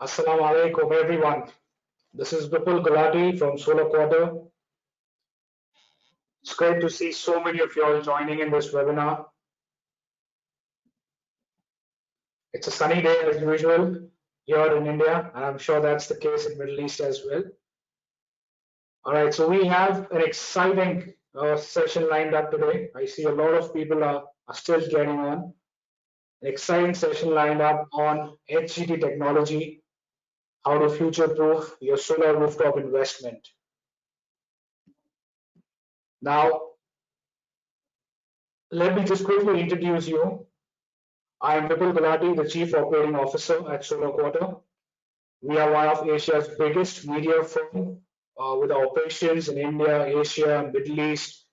Assalamu alaikum, everyone. This is Vipul Gulati from Solar Quarter. It's great to see so many of you all joining in this webinar. It's a sunny day as usual here in India, and I'm sure that's the case in Middle East as well. All right, so we have an exciting session lined up today. I see a lot of people are still getting on. An exciting session lined up on HJT technology, how to future-proof your solar rooftop investment. Now, let me just quickly introduce you. I am Vipul Gulati, the Chief Operating Officer at Solar Quarter. We are one of Asia's biggest media firm with operations in India, Asia, Middle East.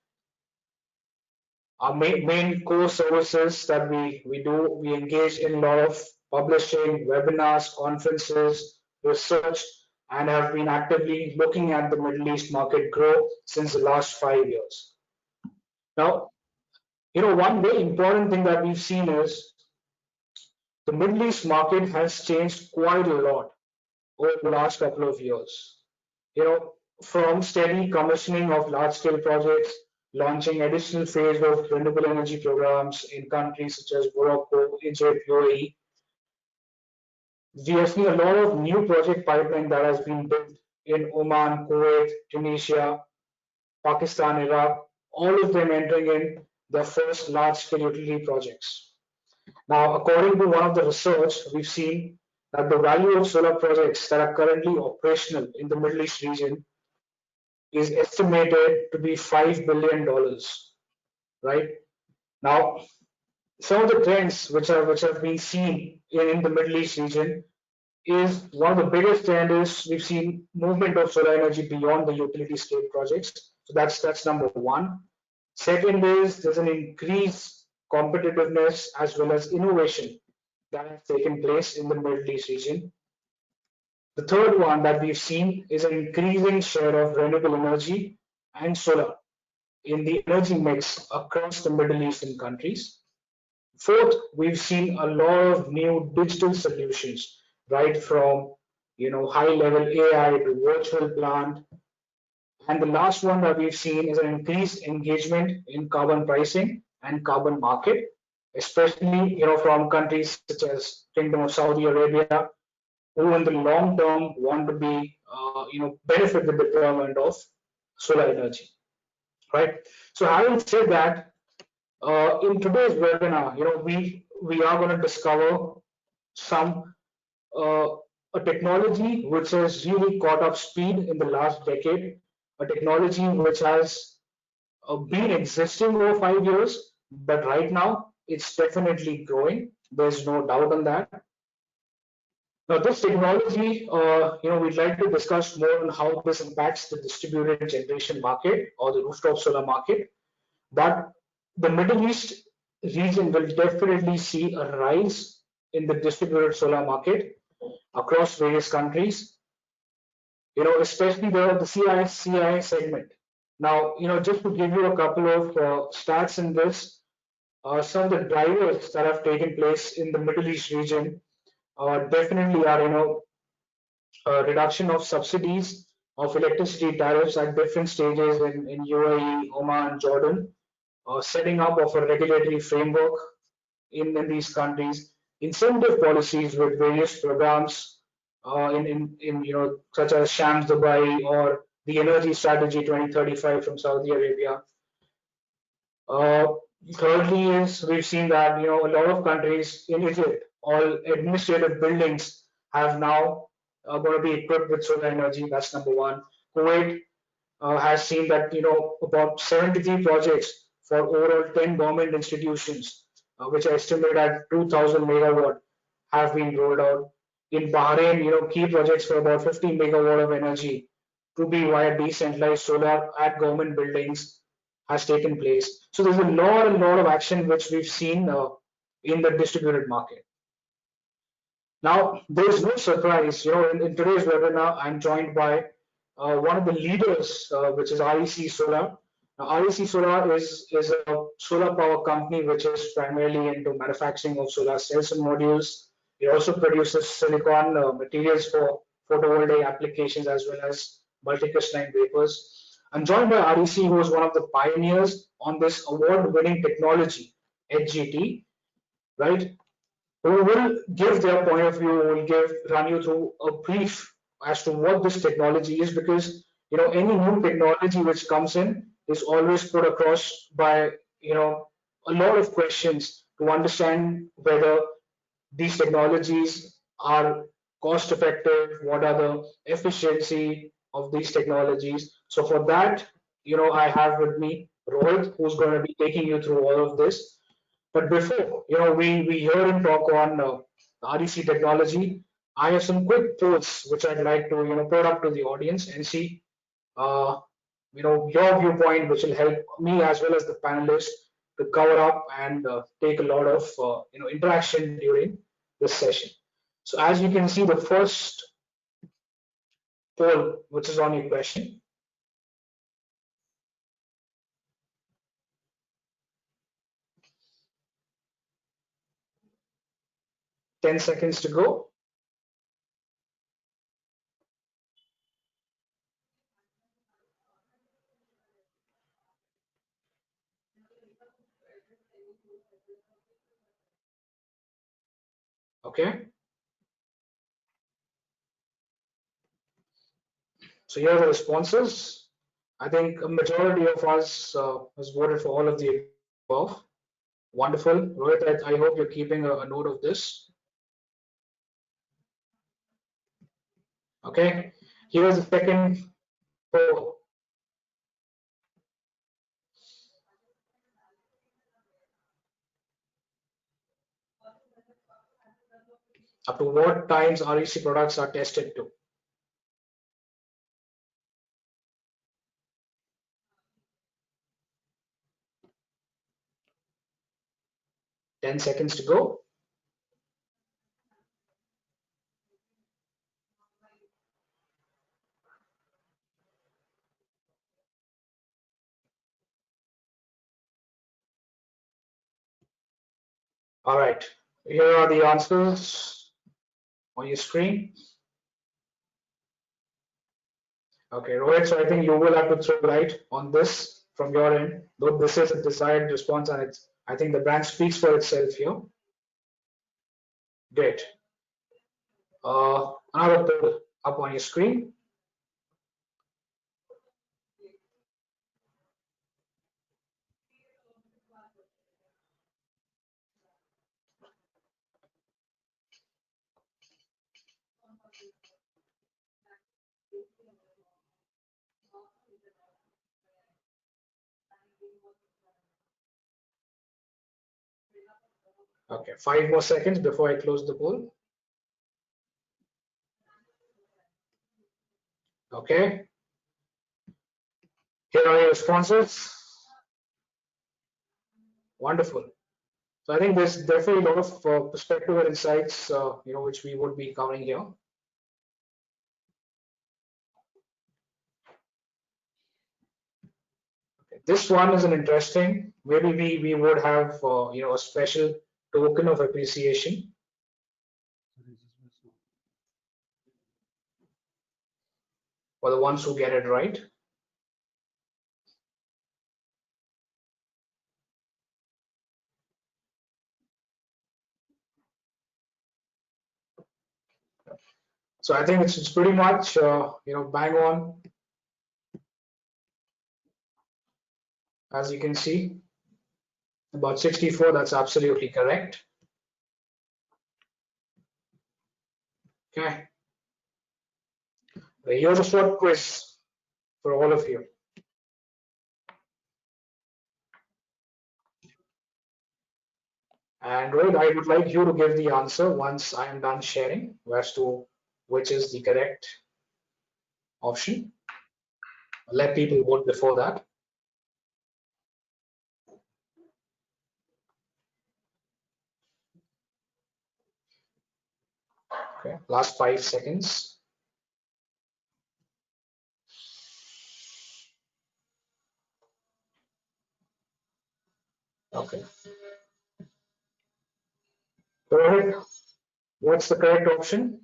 Our main core services that we do, we engage in a lot of publishing, webinars, conferences, research, and have been actively looking at the Middle East market grow since the last 5 years. Now, one very important thing that we've seen is the Middle East market has changed quite a lot over the last couple of years. From steady commissioning of large-scale projects, launching additional phase of renewable energy programs in countries such as Morocco, Egypt, UAE. We have seen a lot of new project pipeline that has been built in Oman, Kuwait, Tunisia, Pakistan, Iraq, all of them entering in their first large-scale utility projects. Now, according to one of the research, we've seen that the value of solar projects that are currently operational in the Middle East region is estimated to be $5 billion, right? Now, some of the trends which have been seen in the Middle East region is one of the biggest trend is we've seen movement of solar energy beyond the utility scale projects. So that's number one. Second is there's an increased competitiveness as well as innovation that has taken place in the Middle East region. The third one that we've seen is an increasing share of renewable energy and solar in the energy mix across the Middle Eastern countries. Fourth, we've seen a lot of new digital solutions, right from high-level AI to virtual plant. And the last one that we've seen is an increased engagement in carbon pricing and carbon market, especially from countries such as Kingdom of Saudi Arabia, who in the long term want to be benefit the deployment of solar energy, right? So having said that, in today's webinar, we are going to discover some a technology which has really caught up speed in the last decade, a technology which has been existing over 5 years, but right now it's definitely growing. There's no doubt on that. Now, this technology, we'd like to discuss more on how this impacts the distributed generation market or the rooftop solar market. But the Middle East region will definitely see a rise in the distributed solar market across various countries, especially the CI segment. Now, just to give you a couple of stats in this, some of the drivers that have taken place in the Middle East region definitely are, reduction of subsidies of electricity tariffs at different stages in UAE, Oman, Jordan, setting up of a regulatory framework in these countries, incentive policies with various programs such as Shams Dubai or the Energy Strategy 2035 from Saudi Arabia. Thirdly, is we've seen that a lot of countries in Egypt, all administrative buildings have now going to be equipped with solar energy. That's number one. Kuwait has seen that about 73 projects for overall 10 government institutions, which are estimated at 2,000 megawatt, have been rolled out. In Bahrain, key projects for about 50 megawatt of energy to be via decentralized solar at government buildings has taken place. So there's a lot of action which we've seen in the distributed market. Now, there is no surprise, in today's webinar, I'm joined by one of the leaders, which is REC Solar. Now, REC Solar is a solar power company which is primarily into manufacturing of solar cells and modules, It also produces silicon materials for photovoltaic applications as well as multicrystalline vapors. I'm joined by REC, who is one of the pioneers on this award-winning technology, HJT, right? Who will give their point of view, will run you through a brief as to what this technology is, because any new technology which comes in is always put across by a lot of questions to understand whether these technologies are cost effective, what are the efficiency of these technologies. So for that, I have with me Rohit, who's going to be taking you through all of this. But before, we hear him talk on REC technology, I have some quick polls which I'd like to, put up to the audience and see, uh, your viewpoint, which will help me as well as the panelists to cover up and take a lot of, interaction during this session. So as you can see, the first poll, which is on your question, 10 seconds to go. Okay. So here are the responses. I think a majority of us has voted for all of the above. Wonderful. Rohit, I hope you're keeping a note of this. Okay. Here's the second poll. Up to what times REC products are tested to? 10 seconds to go. All right. Here are the answers on your screen. Okay, Rohit, so I think you will have to throw light on this from your end, though this is a desired response and I think the brand speaks for itself here. Great. Another poll up on your screen. Okay, 5 more seconds before I close the poll. Okay, here are your responses. Wonderful. So I think there's definitely a lot of perspective and insights, which we would be covering here. Okay. This one is an interesting. Maybe we would have a special token of appreciation for the ones who get it right. So I think it's pretty much bang on, as you can see, about 64. That's absolutely correct. Okay. Here's a short quiz for all of you. And Rohit, I would like you to give the answer once I am done sharing as to which is the correct option. Let people vote before that. Okay, last 5 seconds. Okay. Rohit, What's the correct option?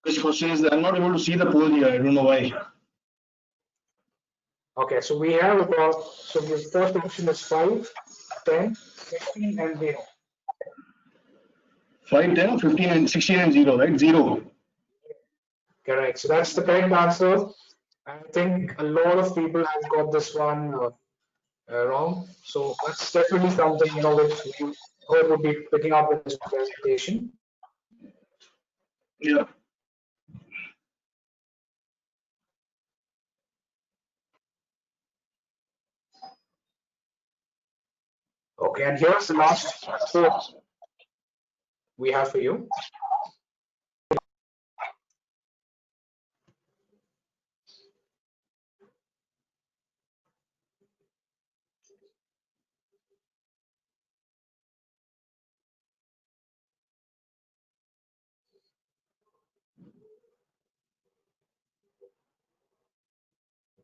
Which question is that? I'm not able to see the poll here. I don't know why. Okay, so we have about, so the first option is 5, 10, 16, and 0. 5, 10, 15, and 16 and 0, right? 0. Correct. So that's the correct answer. I think a lot of people have got this one wrong. So that's definitely something, which we hope would be picking up in this presentation. Yeah. Okay, and here's the last quote we have for you.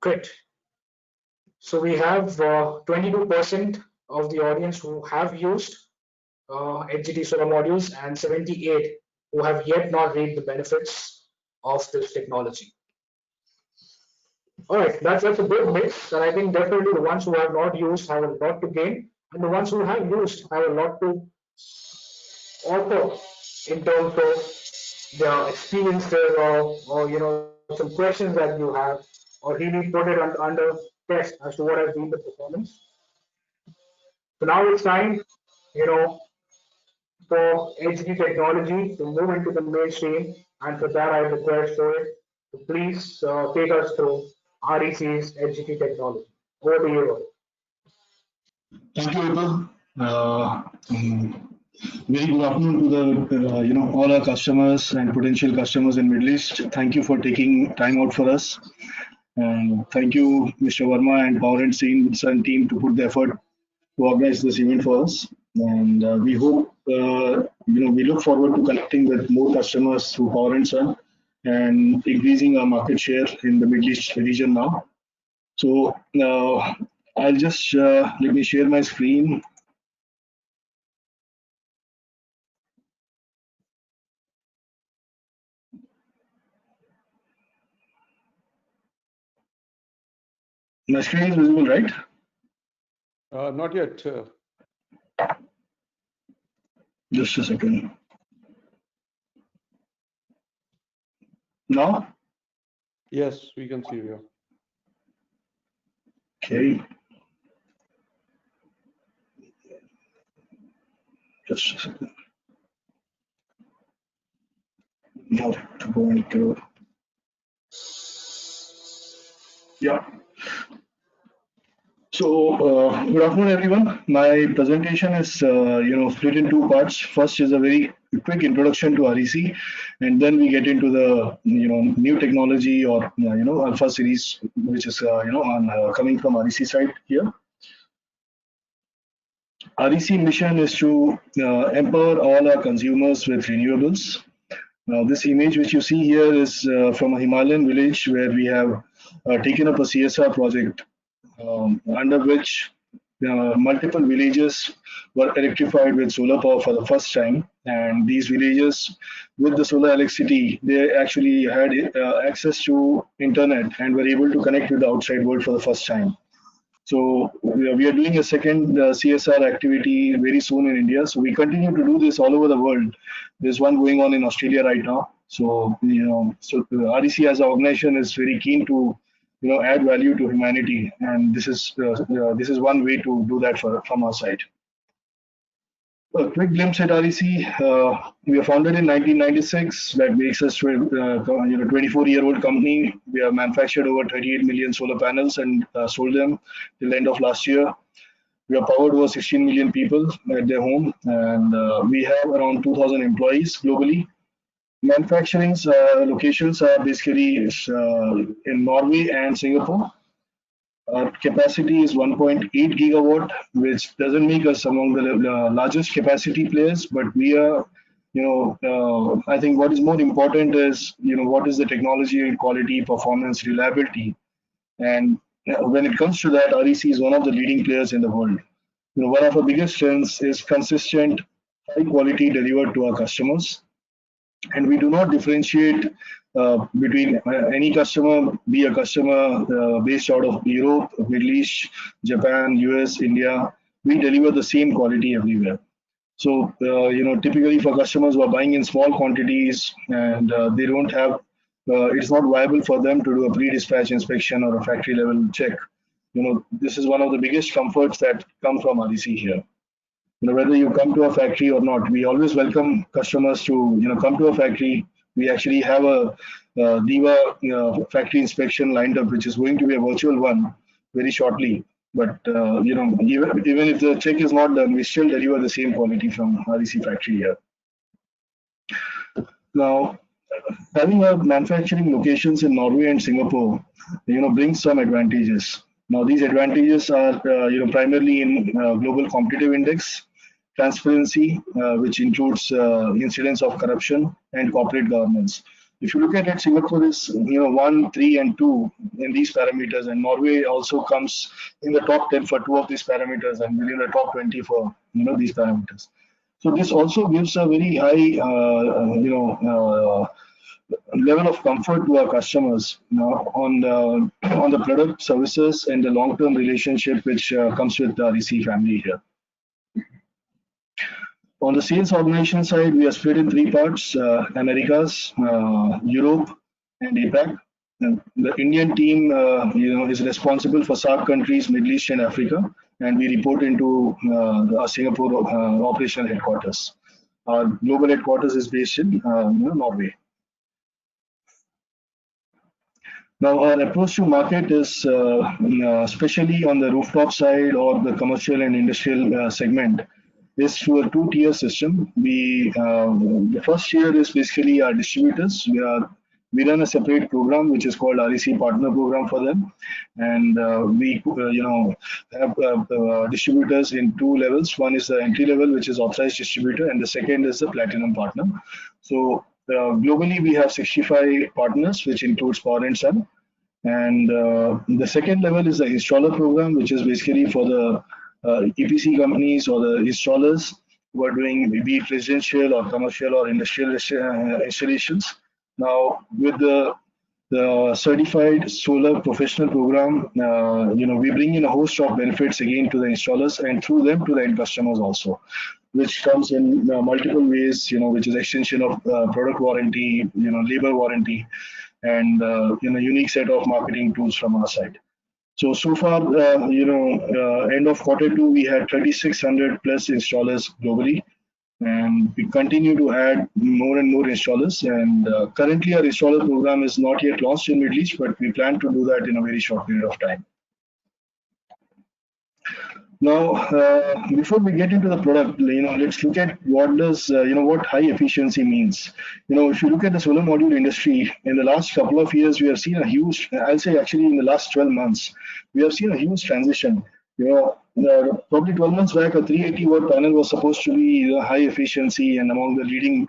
Great. So we have 22% of the audience who have used HJT solar modules and 78 who have yet not reaped the benefits of this technology. All right, that's a good mix, and I think definitely the ones who have not used have a lot to gain, and the ones who have used have a lot to offer in terms of their experiences or some questions that you have, or really put it under test as to what has been the performance. So now it's time, you know, for HJT technology to move into the mainstream, and for that I request for it to please take us through REC's HJT technology. Over to you. Thank you, Vipul. Very good afternoon to the all our customers and potential customers in Middle East. Thank you for taking time out for us, and thank you, Mr. Verma and Power and Scene and team to put the effort to organize this event for us. And we hope we look forward to connecting with more customers through Power and Sun and increasing our market share in the Middle East region now. So I'll just let me share my screen. My screen is visible, right? Not yet. Just a second. Now? Yes, we can see you. Okay. Just a second. Now to go into. Yeah. So, good afternoon, everyone. My presentation is, split in two parts. First is a very quick introduction to REC, and then we get into the, new technology or, Alpha series, which is, coming from REC side here. REC mission is to empower all our consumers with renewables. Now, this image which you see here is from a Himalayan village where we have taken up a CSR project under which multiple villages were electrified with solar power for the first time. And these villages, with the solar electricity, they actually had access to internet and were able to connect with the outside world for the first time. So we are doing a second CSR activity very soon in India. So we continue to do this all over the world. There's one going on in Australia right now. So REC as an organization is very keen to add value to humanity, and this is one way to do that from our side. A quick glimpse at REC. We were founded in 1996. That makes us a 24-year-old company. We have manufactured over 38 million solar panels and sold them till the end of last year. We have powered over 16 million people at their home, and we have around 2,000 employees globally. Manufacturing locations are basically in Norway and Singapore. Our capacity is 1.8 gigawatt, which doesn't make us among the largest capacity players, but we are, I think what is more important is, what is the technology and quality, performance, reliability. And when it comes to that, REC is one of the leading players in the world. One of our biggest strengths is consistent high quality delivered to our customers, and we do not differentiate between any customer, be a customer based out of Europe, Middle East, Japan, US, India. We deliver the same quality everywhere. So, typically for customers who are buying in small quantities and they don't have, it's not viable for them to do a pre-dispatch inspection or a factory level check. This is one of the biggest comforts that come from REC here. Whether you come to a factory or not, we always welcome customers to, come to a factory. We actually have a DIVA factory inspection lined up, which is going to be a virtual one very shortly. But even if the check is not done, we still deliver the same quality from REC factory here. Now, having our manufacturing locations in Norway and Singapore, brings some advantages. Now, these advantages are, primarily in global competitive index, transparency, which includes incidents of corruption and corporate governance. If you look at it, Singapore is 1, 3, and 2 in these parameters, and Norway also comes in the top 10 for 2 of these parameters and within the top 20 for these parameters. So this also gives a very high level of comfort to our customers on the product, services, and the long-term relationship which comes with the REC family here. On the sales organization side, we are split in 3 parts: Americas, Europe, and APAC. And the Indian team, is responsible for SAARC countries, Middle East, and Africa, and we report into our Singapore operational headquarters. Our global headquarters is based in Norway. Now, our approach to market is, especially on the rooftop side or the commercial and industrial segment, is through a 2-tier system. The first tier is basically our distributors. We run a separate program which is called REC Partner Program for them, and we have distributors in 2 levels. One is the entry level, which is authorized distributor, and the second is the platinum partner. So globally, we have 65 partners, which includes Power and Sun. And the second level is the installer program, which is basically for the EPC companies or the installers who are doing be it residential or commercial or industrial installations. Now, with the certified solar professional program, we bring in a host of benefits again to the installers and through them to the end customers also, which comes in multiple ways, which is extension of product warranty, labor warranty, and unique set of marketing tools from our side. So far, end of Q2, we had 3,600 plus installers globally, and we continue to add more and more installers. And currently, our installer program is not yet launched in Middle East, but we plan to do that in a very short period of time. Now, before we get into the product, let's look at what does, what high efficiency means. If you look at the solar module industry, in the last couple of years, we have seen a huge, I'll say actually in the last 12 months, we have seen a huge transition. Probably 12 months back, a 380 watt panel was supposed to be high efficiency and among the leading,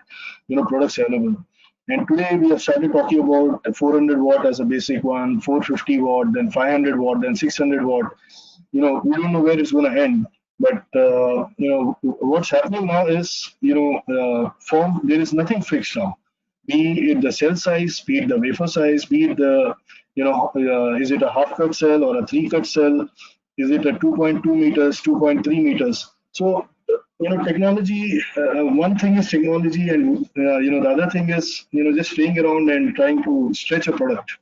products available. And today we have started talking about 400 watt as a basic one, 450 watt, then 500 watt, then 600 watt. We don't know where it's going to end, but what's happening now is there is nothing fixed now. Be it the cell size, be it the wafer size, be it the is it a half cut cell or a 3-cut cell? Is it a 2.2 meters, 2.3 meters? So technology. One thing is technology, and the other thing is just playing around and trying to stretch a product.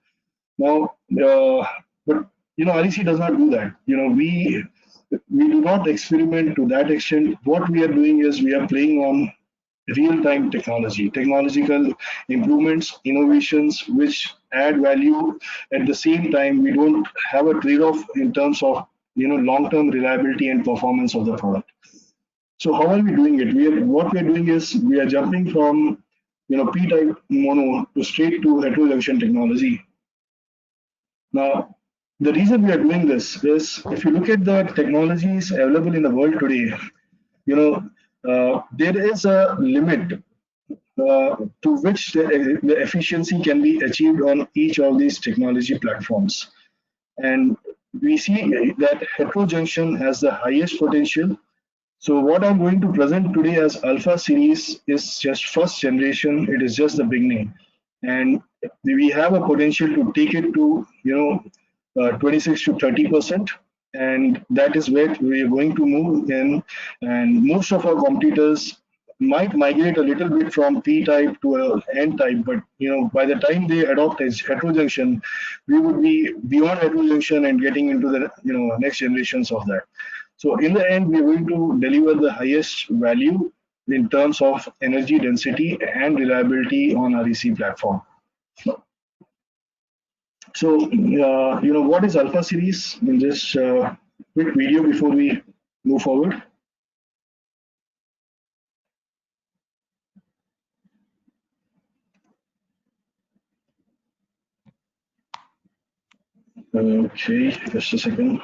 Now, but REC does not do that. We do not experiment to that extent. What we are doing is we are playing on real-time technological improvements, innovations which add value. At the same time, we don't have a trade-off in terms of long-term reliability and performance of the product. So how are we doing it? What we are doing is we are jumping from P-type mono to straight to heterojunction technology. Now, the reason we are doing this is if you look at the technologies available in the world today, there is a limit to which the efficiency can be achieved on each of these technology platforms. And we see that heterojunction has the highest potential. So what I'm going to present today as Alpha series is just first generation. It is just the beginning, and we have a potential to take it to 26 to 30%, and that is where we are going to move in. And most of our competitors might migrate a little bit from P type to a N type, but by the time they adopt as heterojunction, we would be beyond heterojunction and getting into the next generations of that. So in the end, we are going to deliver the highest value in terms of energy density and reliability on REC platform. So, what is Alpha series? In this quick video before we move forward. Okay, just a second.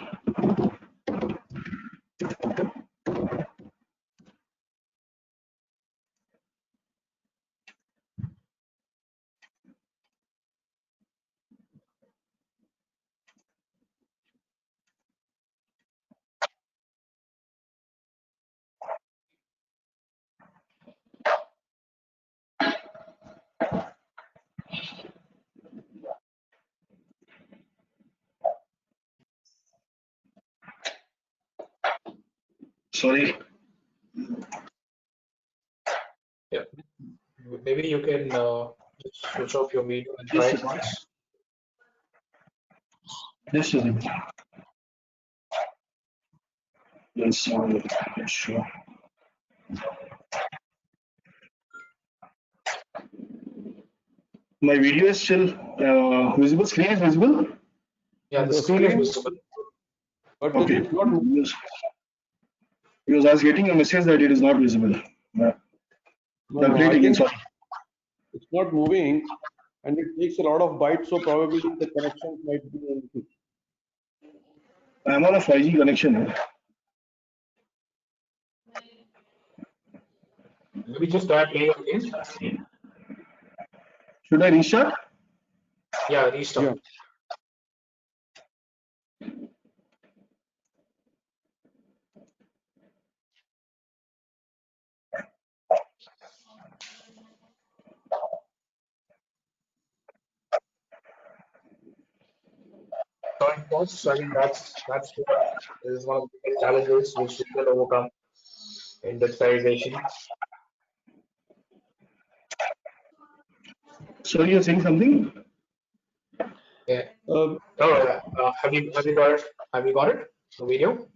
Sorry. Yeah. Maybe you can just switch off your video and try Just it a, once. just a second. Yes, sure. My video is still visible. Screen is visible. Yeah, the The screen is screen, visible. but Okay. it's not moving. Because I was getting a message that it is not visible. No, I'll no, play it I again. think Sorry. it's not moving, and it takes a lot of bytes, so probably the connection might be an issue. I'm on a 5G connection here. Maybe just try playing again. Should I restart? Yeah, Yeah. restart. Joint costs, I mean that's what is one of the biggest challenges which we will overcome in digitization. Sorry, you're saying something? Yeah. Uh, Oh, have you got it? Have you got it? The video?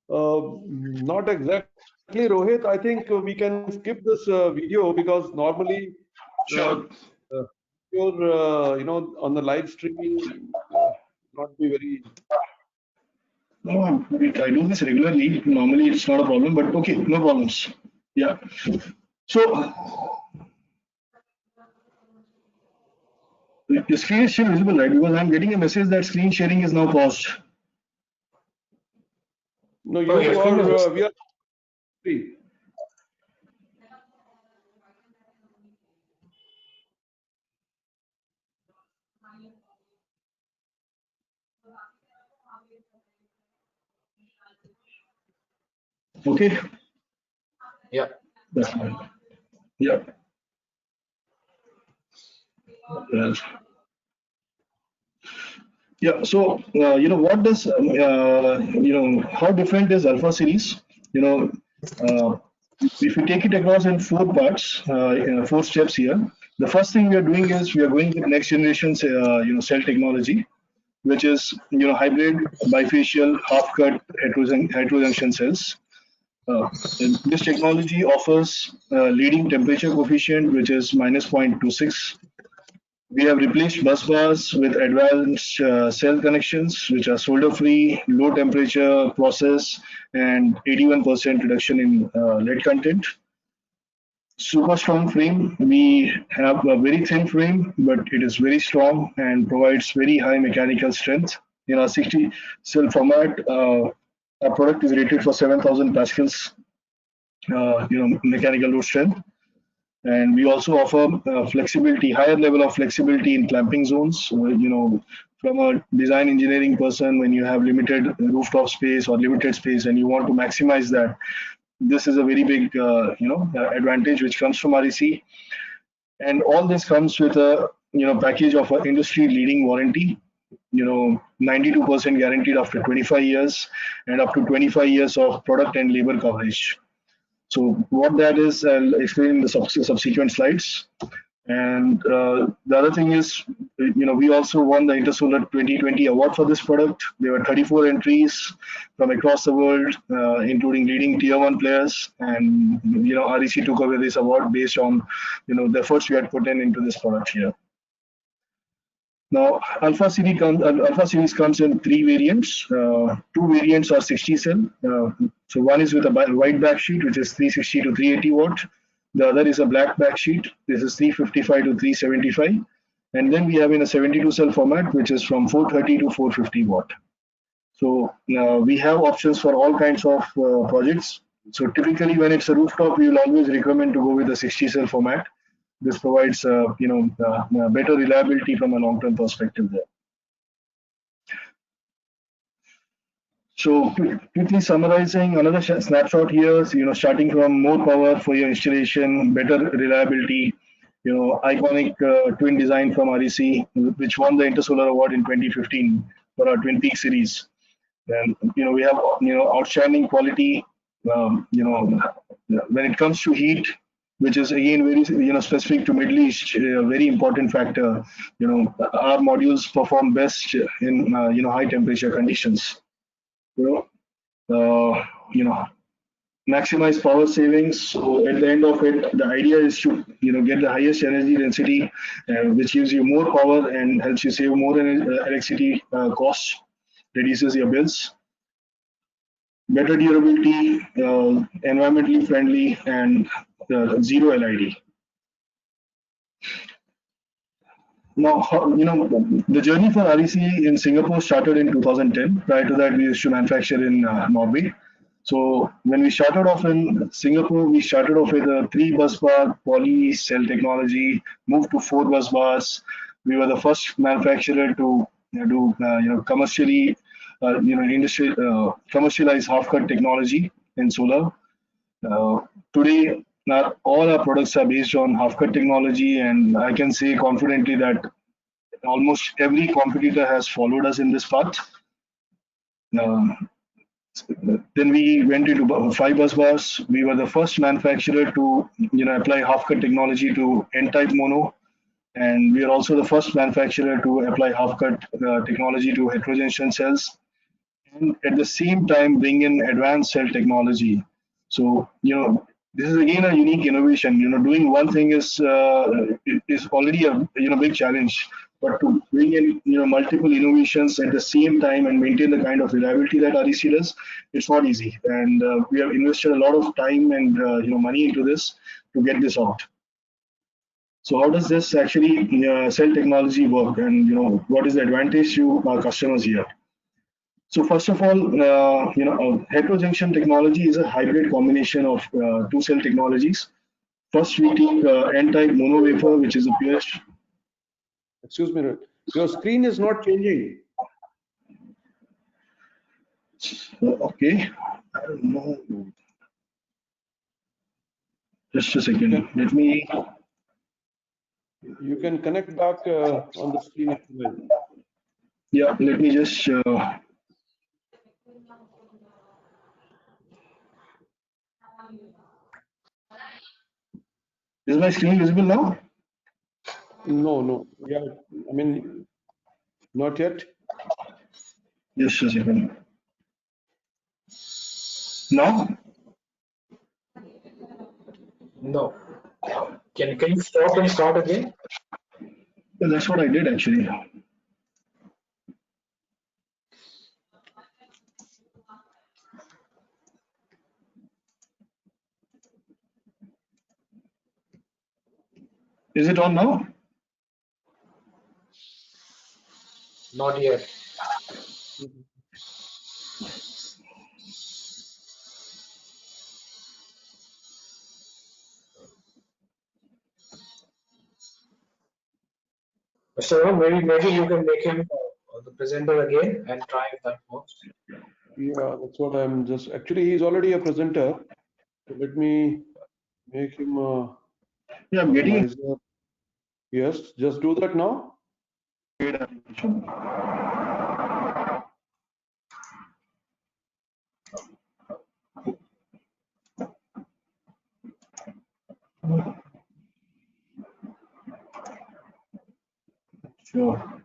Not exactly, Rohit. I think we can skip this video because normally uh, Sure. your on the live streaming not be very. No, I do this regularly. Normally, it's not a problem, but okay, no problems. Yeah. So, the screen is still visible, right? Because I'm getting a message that screen sharing is now paused. No, Oh, your you screen is are. We visible. are free. Okay, Yeah. that's fine. Yeah. Well, yeah. So, what does, how different is Alpha series? You know, uh, if we take it across in four parts, four steps here. The first thing we are doing is we are going with next generation, cell technology, which is hybrid, bifacial, half-cut heterojunction cells. And this technology offers leading temperature coefficient, which is minus 0.26. We have replaced bus bars with advanced cell connections, which are solder-free, low temperature process, and 81% reduction in lead content. Super strong frame. We have a very thin frame, but it is very strong and provides very high mechanical strength. In our 60 cell format, our product is rated for 7,000 pascals, mechanical load strength. And we also offer flexibility, higher level of flexibility in clamping zones. From a design engineering person, when you have limited rooftop space or limited space and you want to maximize that, this is a very big, advantage which comes from REC. And all this comes with a, package of an industry leading warranty, 92% guaranteed after 25 years and up to 25 years of product and labor coverage. So what that is, I'll explain in the subsequent slides. And the other thing is, we also won the Intersolar 2020 award for this product. There were 34 entries from across the world, including leading tier one players. And, REC took away this award based on, the efforts we had put into this product here. Now, Alpha series comes in three variants. Two variants are 60 cell. So one is with a white backsheet, which is 360 to 380 watt. The other is a black backsheet. This is 355 to 375. And then we have in a 72 cell format, which is from 430 to 450 watt. So we have options for all kinds of projects. So typically when it's a rooftop, we will always recommend to go with the 60 cell format. This provides, better reliability from a long-term perspective there. So quickly summarizing, another snapshot here, starting from more power for your installation, better reliability, iconic twin design from REC, which won the Intersolar Award in 2015 for our Twin Peak series. And, we have, outstanding quality, when it comes to heat, which is again very specific to Middle East, a very important factor. Our modules perform best in high temperature conditions. Maximize power savings. So at the end of it, the idea is to get the highest energy density, which gives you more power and helps you save more electricity costs, reduces your bills. Better durability, environmentally friendly, and zero LID. Now, the journey for REC in Singapore started in 2010. Prior to that, we used to manufacture in Norway. So when we started off in Singapore, we started off with a 3 bus bar poly cell technology, moved to 4 bus bars. We were the first manufacturer to do commercially, commercialize half cut technology in solar. Today, all our products are based on half cut technology, and I can say confidently that almost every competitor has followed us in this path. Then we went into 5 bus bars. We were the first manufacturer to apply half cut technology to N-type mono, and we are also the first manufacturer to apply half cut technology to heterojunction cells, and at the same time bring in advanced cell technology. So this is again a unique innovation. Doing one thing is already a big challenge, but to bring in multiple innovations at the same time and maintain the kind of reliability that REC does, it's not easy. And we have invested a lot of time and money into this to get this out. So how does this actually cell technology work, and what is the advantage to our customers here? So first of all, heterojunction technology is a hybrid combination of two cell technologies. First, we take N-type mono wafer, which is the purest. Excuse me, Rohit. Your screen is not changing. Okay, I don't know. Just a second. Let me. You can connect back on the screen if you will. Yeah, let me just. Is my screen visible now? No. Yeah, I mean, not yet. Just a second. Now? No. Can you stop and start again? Well, that's what I did actually. Is it on now? Not yet. So maybe you can make him the presenter again and try if that works. Yeah, that's what I'm just. Actually, he's already a presenter. So let me make him a Yeah, I'm getting it. organizer. Yes, just do that now. Paid application. Sure.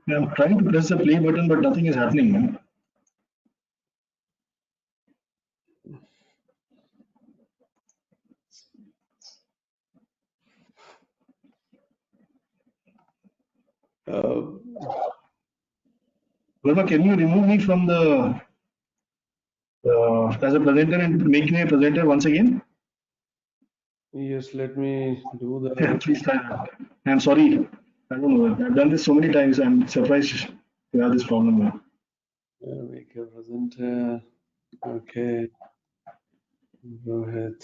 Yeah, I'm trying to press the play button, but nothing is happening, man. Uh, Verma, can you remove me from the as a presenter and make me a presenter once again? yes, let me do Yeah, that. please try that. I'm sorry. I don't know. I've done this so many times. I'm surprised you have this problem. Man. Make a presenter. Okay, go ahead.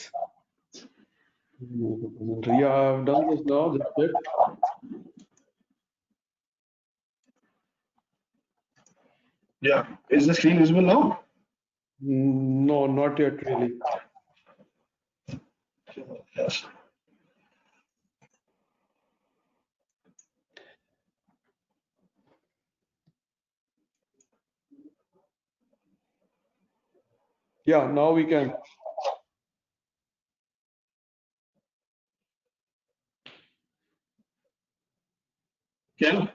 Make a presenter. Yeah, I've done this now. Just check. Yeah. Is the screen visible now? No, not yet really. Yes. Yeah, now we can. Can?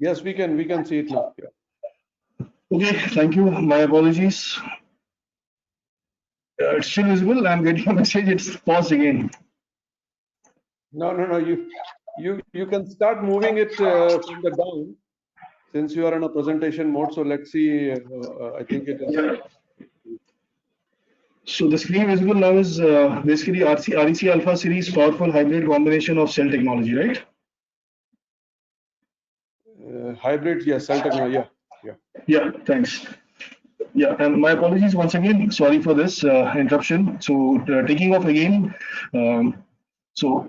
Yes, we can. We can see it now. Yeah. Okay. Thank you. My apologies. It's still visible. I'm getting a message. It's paused again. No, no, no. You can start moving it from the down since you are in a presentation mode. So let's see. I think it is. Yeah. So the screen visible now is basically REC Alpha series powerful hybrid combination of cell technology, right? Hybrid, yes, cell technology. Yeah, yeah. Yeah, thanks. Yeah, and my apologies once again. Sorry for this interruption. So taking off again. So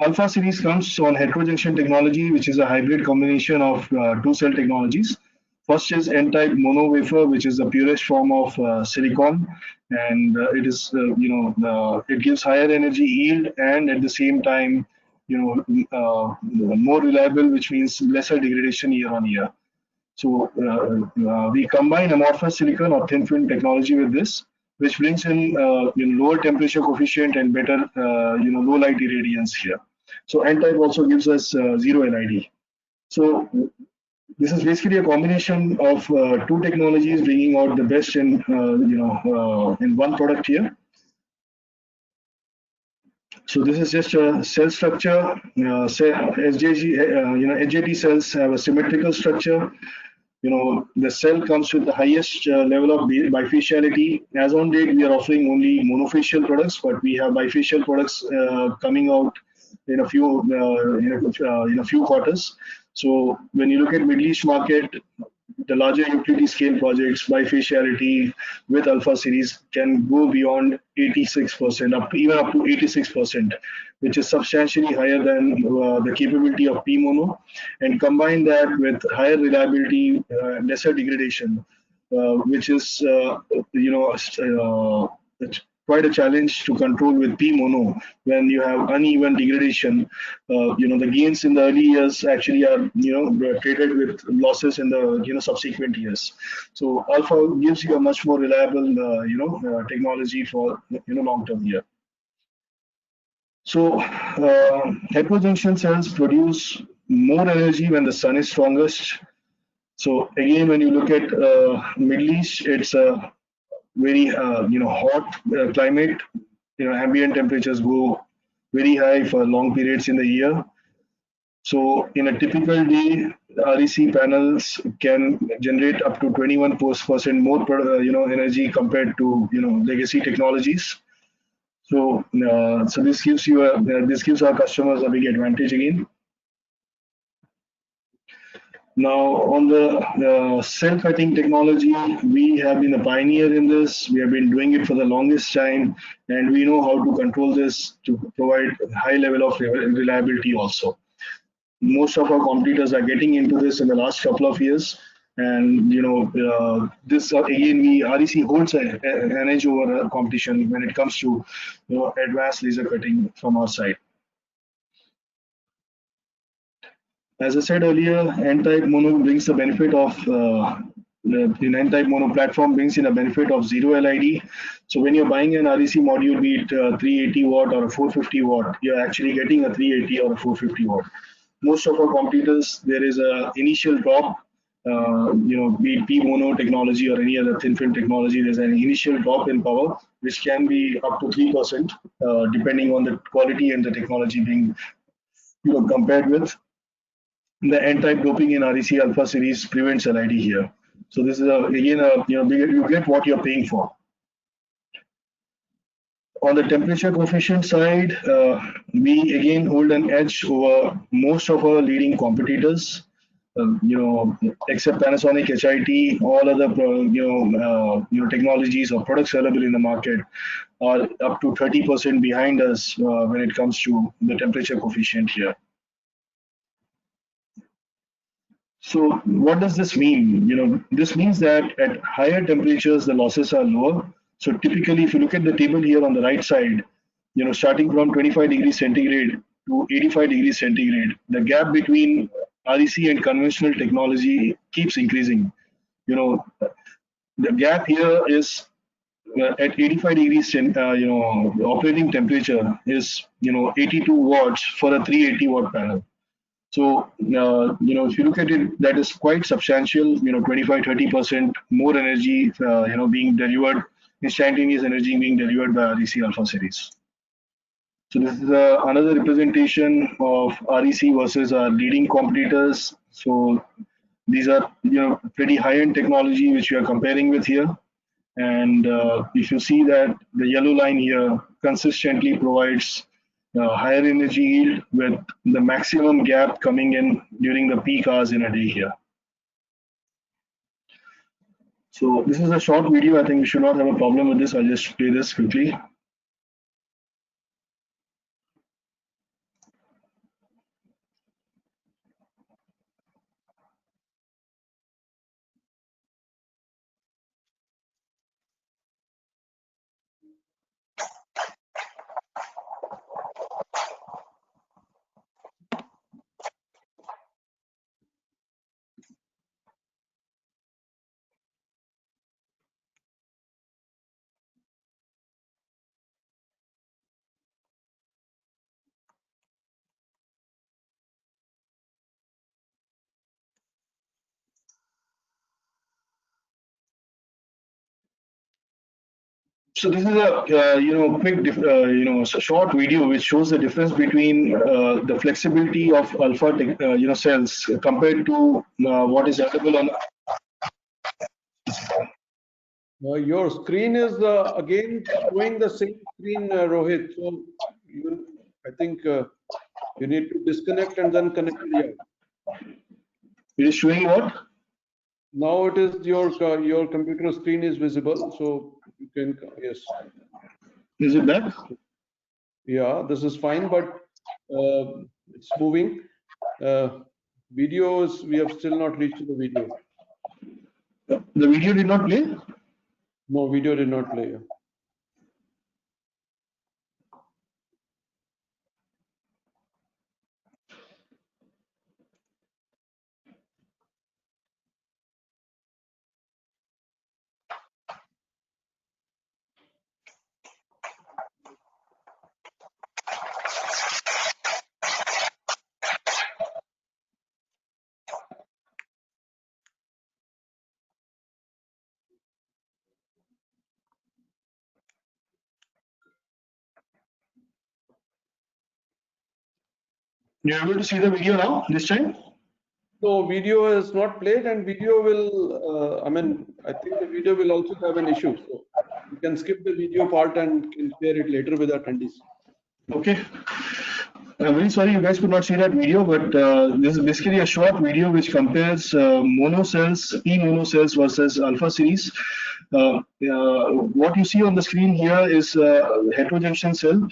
Alpha series comes on heterojunction technology, which is a hybrid combination of two cell technologies. First is N-type mono wafer, which is the purest form of silicon, and it is it gives higher energy yield and at the same time more reliable, which means lesser degradation year on year. So we combine amorphous silicon or thin film technology with this, which brings in lower temperature coefficient and better low light irradiance here. So N-type also gives us zero LID. So this is basically a combination of two technologies bringing out the best in one product here. So this is just a cell structure. Say HJT cells have a symmetrical structure. The cell comes with the highest level of bifaciality. As on date, we are offering only monofacial products, but we have bifacial products coming out in a few in a few quarters. So when you look at Middle East market, the larger utility scale projects, bifaciality with Alpha series can go beyond 86%, even up to 86%, which is substantially higher than the capability of P mono, and combine that with higher reliability, lesser degradation, which is it's quite a challenge to control with P mono when you have uneven degradation. The gains in the early years actually are traded with losses in the subsequent years. So Alpha gives you a much more reliable technology for long term here. So heterojunction cells produce more energy when the sun is strongest. So again, when you look at Middle East, it's a very hot climate. Ambient temperatures go very high for long periods in the year. So in a typical day, REC panels can generate up to 21% more, energy compared to, legacy technologies. So this gives our customers a big advantage again. Now, on the cell cutting technology, we have been a pioneer in this. We have been doing it for the longest time, and we know how to control this to provide high level of reliability also. Most of our competitors are getting into this in the last couple of years, and this again, we REC holds an edge over competition when it comes to advanced laser cutting from our side. As I said earlier, N-type mono brings the benefit of the N-type mono platform brings in a benefit of zero LID. So when you're buying an REC module, be it 380 watt or a 450 watt, you're actually getting a 380 or a 450 watt. Most of our competitors, there is a initial drop, be it P mono technology or any other thin film technology, there's an initial drop in power, which can be up to 3%, depending on the quality and the technology being compared with. The N-type doping in REC alpha series prevents LID here. So this is again you get what you're paying for. On the temperature coefficient side, we again hold an edge over most of our leading competitors. Except Panasonic, HIT, all other technologies or products available in the market are up to 30% behind us when it comes to the temperature coefficient here. So what does this mean? This means that at higher temperatures, the losses are lower. So typically, if you look at the table here on the right side, starting from 25 degrees centigrade to 85 degrees centigrade, the gap between REC and conventional technology keeps increasing. The gap here is at 85 degrees, operating temperature is, 82 watts for a 380 watt panel. So, if you look at it, that is quite substantial, 25-30% more energy, being delivered, instantaneous energy being delivered by REC Alpha series. So this is another representation of REC versus our leading competitors. So these are, pretty high-end technology which we are comparing with here. And if you see that the yellow line here consistently provides higher energy yield with the maximum gap coming in during the peak hours in a day here. So this is a short video. I think we should not have a problem with this. I'll just play this quickly. So this is a quick, short video which shows the difference between the flexibility of alpha, cells compared to what is available on. Your screen is again showing the same screen, Rohit. So I think you need to disconnect and then connect again. It is showing what? Now it is your computer screen is visible, so you can, yes. Is it back? Yeah, this is fine, but it's moving. Videos, we have still not reached the video. The video did not play? No, video did not play. You're able to see the video now this time? So video is not played, and video will, I think the video will also have an issue. So you can skip the video part and can share it later with attendees. Okay. I'm very sorry you guys could not see that video, but this is basically a short video which compares mono cells, P mono cells versus alpha series. What you see on the screen here is heterojunction cell,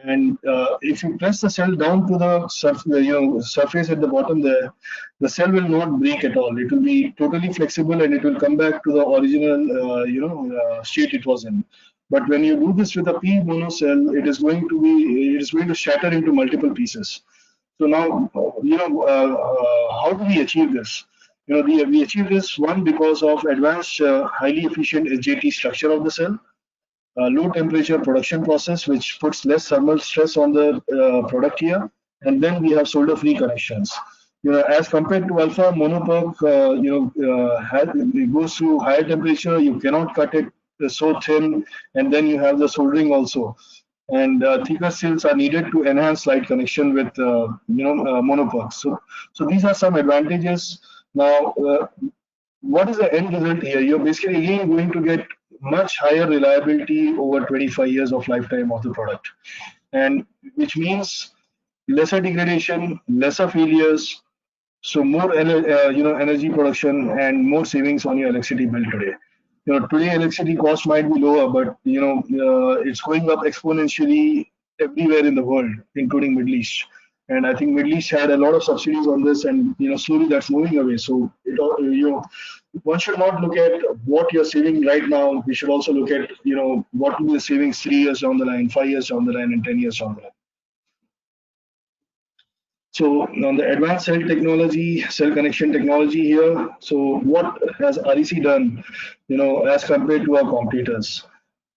and if you press the cell down to the surface at the bottom there, the cell will not break at all. It will be totally flexible and it will come back to the original state it was in. But when you do this with a P mono cell, it is going to shatter into multiple pieces. So now, how do we achieve this? We achieve this one because of advanced, highly efficient HJT structure of the cell, low temperature production process, which puts less thermal stress on the product here, and then we have solder-free connections. As compared to alpha monoperc, it goes through higher temperature. You cannot cut it so thin, and then you have the soldering also. And thicker seals are needed to enhance light connection with monoperc. So these are some advantages. Now, what is the end result here? You're basically again going to get much higher reliability over 25 years of lifetime of the product, and which means lesser degradation, lesser failures, so more energy production and more savings on your electricity bill today. Today electricity cost might be lower, but it's going up exponentially everywhere in the world, including Middle East. And I think Middle East had a lot of subsidies on this, and slowly that's moving away. So one should not look at what you're saving right now. We should also look at what will be the savings 3 years down the line, 5 years down the line, and 10 years down the line. So on the advanced cell technology, cell connection technology here, so what has REC done, as compared to our competitors?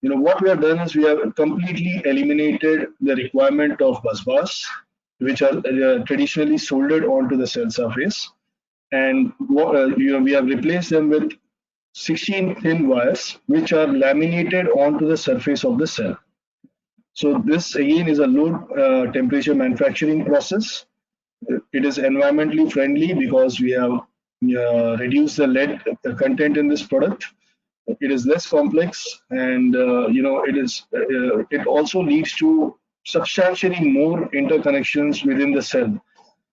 What we have done is we have completely eliminated the requirement of bus bars, which are traditionally soldered onto the cell surface. And we have replaced them with 16 thin wires, which are laminated onto the surface of the cell. So this again is a low temperature manufacturing process. It is environmentally friendly because we have reduced the lead content in this product. It is less complex, and it also leads to substantially more interconnections within the cell,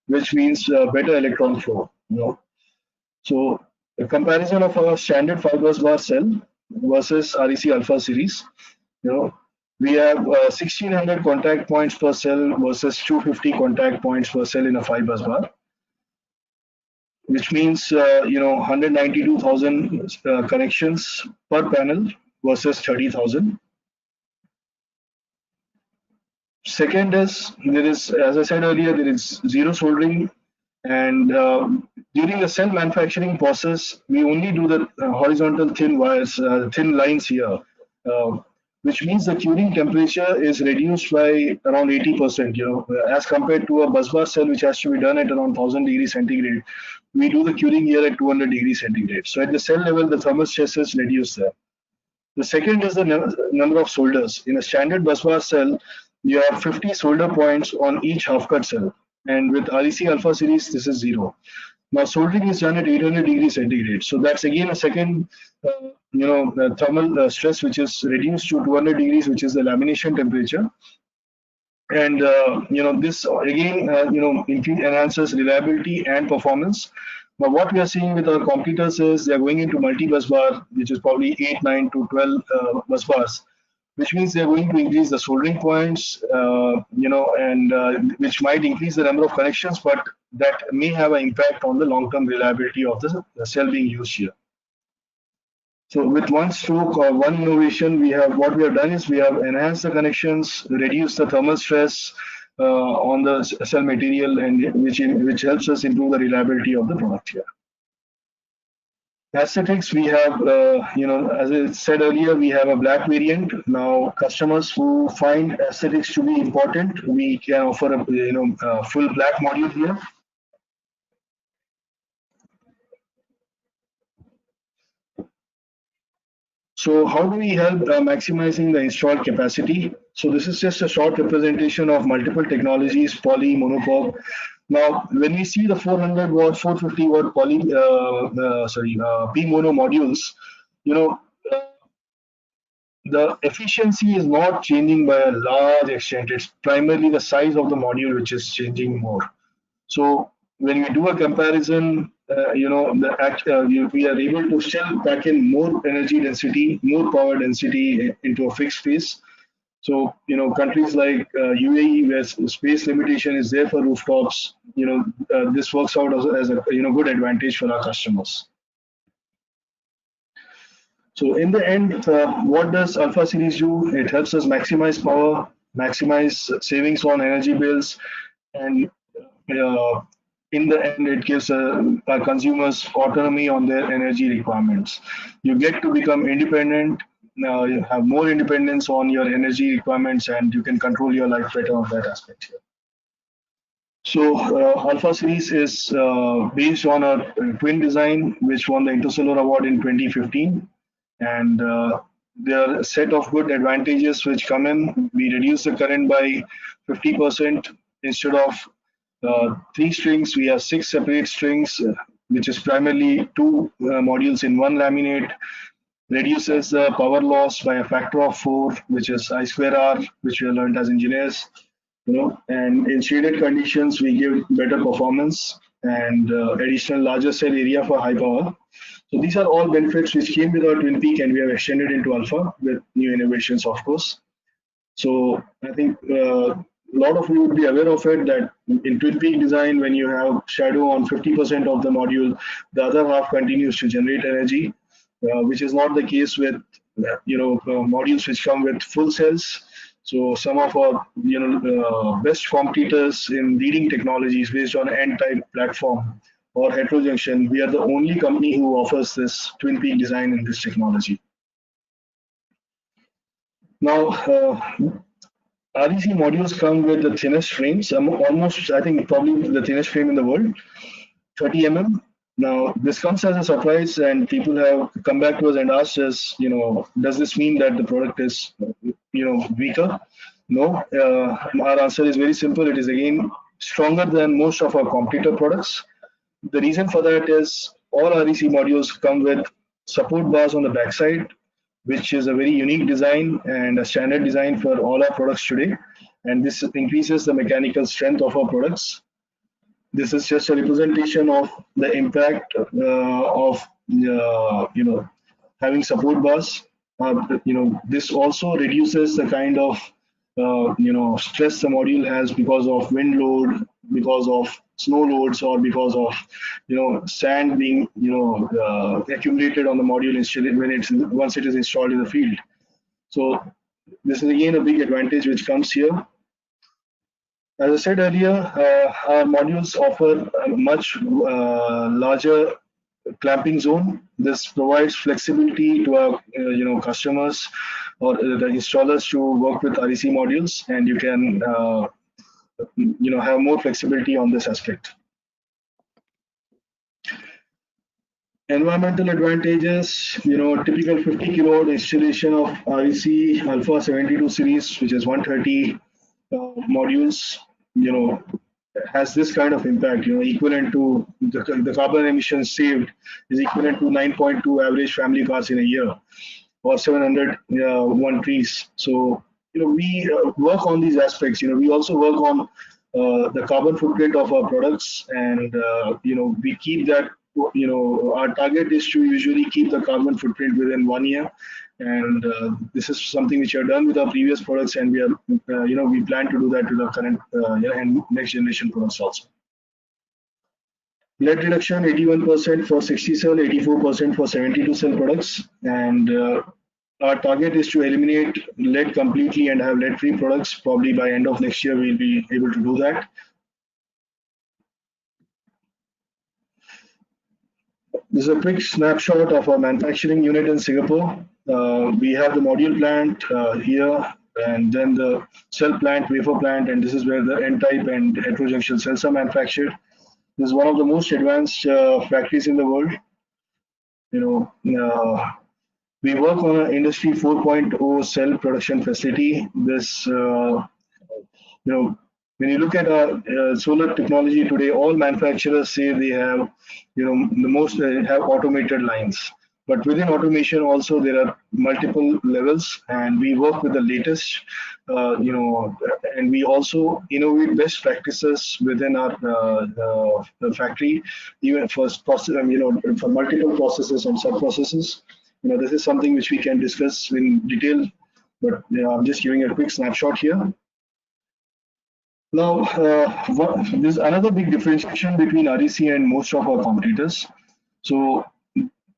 which means better electron flow. So the comparison of a standard fibers bar cell versus REC alpha series, we have 1600 contact points per cell versus 250 contact points per cell in a fibers bar, which means 192,000 connections per panel versus 30,000. Second is, as I said earlier, there is zero soldering, and during the cell manufacturing process, we only do the horizontal thin wires, thin lines here, which means the curing temperature is reduced by around 80%, as compared to a busbar cell, which has to be done at around 1000 degrees centigrade. We do the curing here at 200 degrees centigrade. So at the cell level, the thermal stress is reduced there. The second is the number of solders. In a standard busbar cell, you have 50 solder points on each half-cut cell. And with REC alpha series, this is 0. Now soldering is done at 800 degrees centigrade. So that's again a second, thermal stress, which is reduced to 200 degrees, which is the lamination temperature. And this again, enhances reliability and performance. Now what we are seeing with our competitors is they are going into multi-bus bar, which is probably 8, 9 to 12 bus bars, which means they are going to increase the soldering points, which might increase the number of connections, but that may have an impact on the long-term reliability of the cell being used here. So with one stroke or one innovation, what we have done is we have enhanced the connections, reduced the thermal stress on the cell material, and which helps us improve the reliability of the product here. Aesthetics, we have, as I said earlier, we have a black variant. Now, customers who find aesthetics to be important, we can offer a full black module here. So how do we help maximizing the installed capacity? So this is just a short representation of multiple technologies, poly, monopole. Now, when we see the 400 watt, 450 watt P mono modules, you know, uh, the efficiency is not changing by a large extent. It's primarily the size of the module which is changing more. So when we do a comparison, we are able to still pack in more energy density, more power density into a fixed space. So countries like UAE, where space limitation is there for rooftops, this works out as a good advantage for our customers. So in the end, what does Alpha Series do? It helps us maximize power, maximize savings on energy bills, and in the end, it gives our consumers autonomy on their energy requirements. You get to become independent. You have more independence on your energy requirements, and you can control your life better on that aspect here. So Alpha Series is based on a twin design, which won the Intersolar Award in 2015, and there are a set of good advantages which come in. We reduce the current by 50% instead of 3 strings. We have 6 separate strings, which is primarily 2 modules in one laminate. Reduces the power loss by a factor of 4, which is I square R, which we learned as engineers. And in shaded conditions, we give better performance and additional larger cell area for high power. So these are all benefits which came with our Twin Peak, and we have extended into Alpha with new innovations, of course. So I think a lot of you would be aware of it, that in Twin Peak design, when you have shadow on 50% of the module, the other half continues to generate energy, which is not the case with modules which come with full cells. So some of our best competitors in leading technologies based on N-type platform or heterojunction, we are the only company who offers this Twin Peak design in this technology. Now, REC modules come with the thinnest frames, almost, I think, probably the thinnest frame in the world, 30 mm. Now, this comes as a surprise, and people have come back to us and asked us, does this mean that the product is, weaker? No, our answer is very simple. It is again stronger than most of our competitor products. The reason for that is all REC modules come with support bars on the backside, which is a very unique design and a standard design for all our products today. And this increases the mechanical strength of our products. This is just a representation of the impact of having support bars. This also reduces the kind of stress the module has because of wind load, because of snow loads, or because of sand being accumulated on the module once it is installed in the field. So this is again a big advantage which comes here. As I said earlier, our modules offer a much larger clamping zone. This provides flexibility to our customers or the installers to work with REC modules, and you can have more flexibility on this aspect. Environmental advantages, typical 50 kilowatt installation of REC Alpha 72 series, which is 130 modules, has this kind of impact, equivalent to the carbon emissions saved is equivalent to 9.2 average family cars in a year, or 701 trees. So, we work on these aspects. We also work on the carbon footprint of our products, and we keep that. Our target is to usually keep the carbon footprint within 1 year, and this is something which we have done with our previous products, and we are, we plan to do that with our current and next generation products also. Lead reduction 81% for 60 cell, 84% for 72 cell products, and our target is to eliminate lead completely and have lead-free products. Probably by end of next year, we'll be able to do that. This is a quick snapshot of our manufacturing unit in Singapore. We have the module plant here, and then the cell plant, wafer plant, and this is where the N-type and heterojunction cells are manufactured. This is one of the most advanced factories in the world. We work on an Industry 4.0 cell production facility. This, when you look at solar technology today, all manufacturers say they have, the most have automated lines. But within automation also there are multiple levels, and we work with the latest, and we also innovate best practices within our factory, even for process, for multiple processes and sub processes. This is something which we can discuss in detail, but I'm just giving a quick snapshot here. Now, there's another big differentiation between REC and most of our competitors. So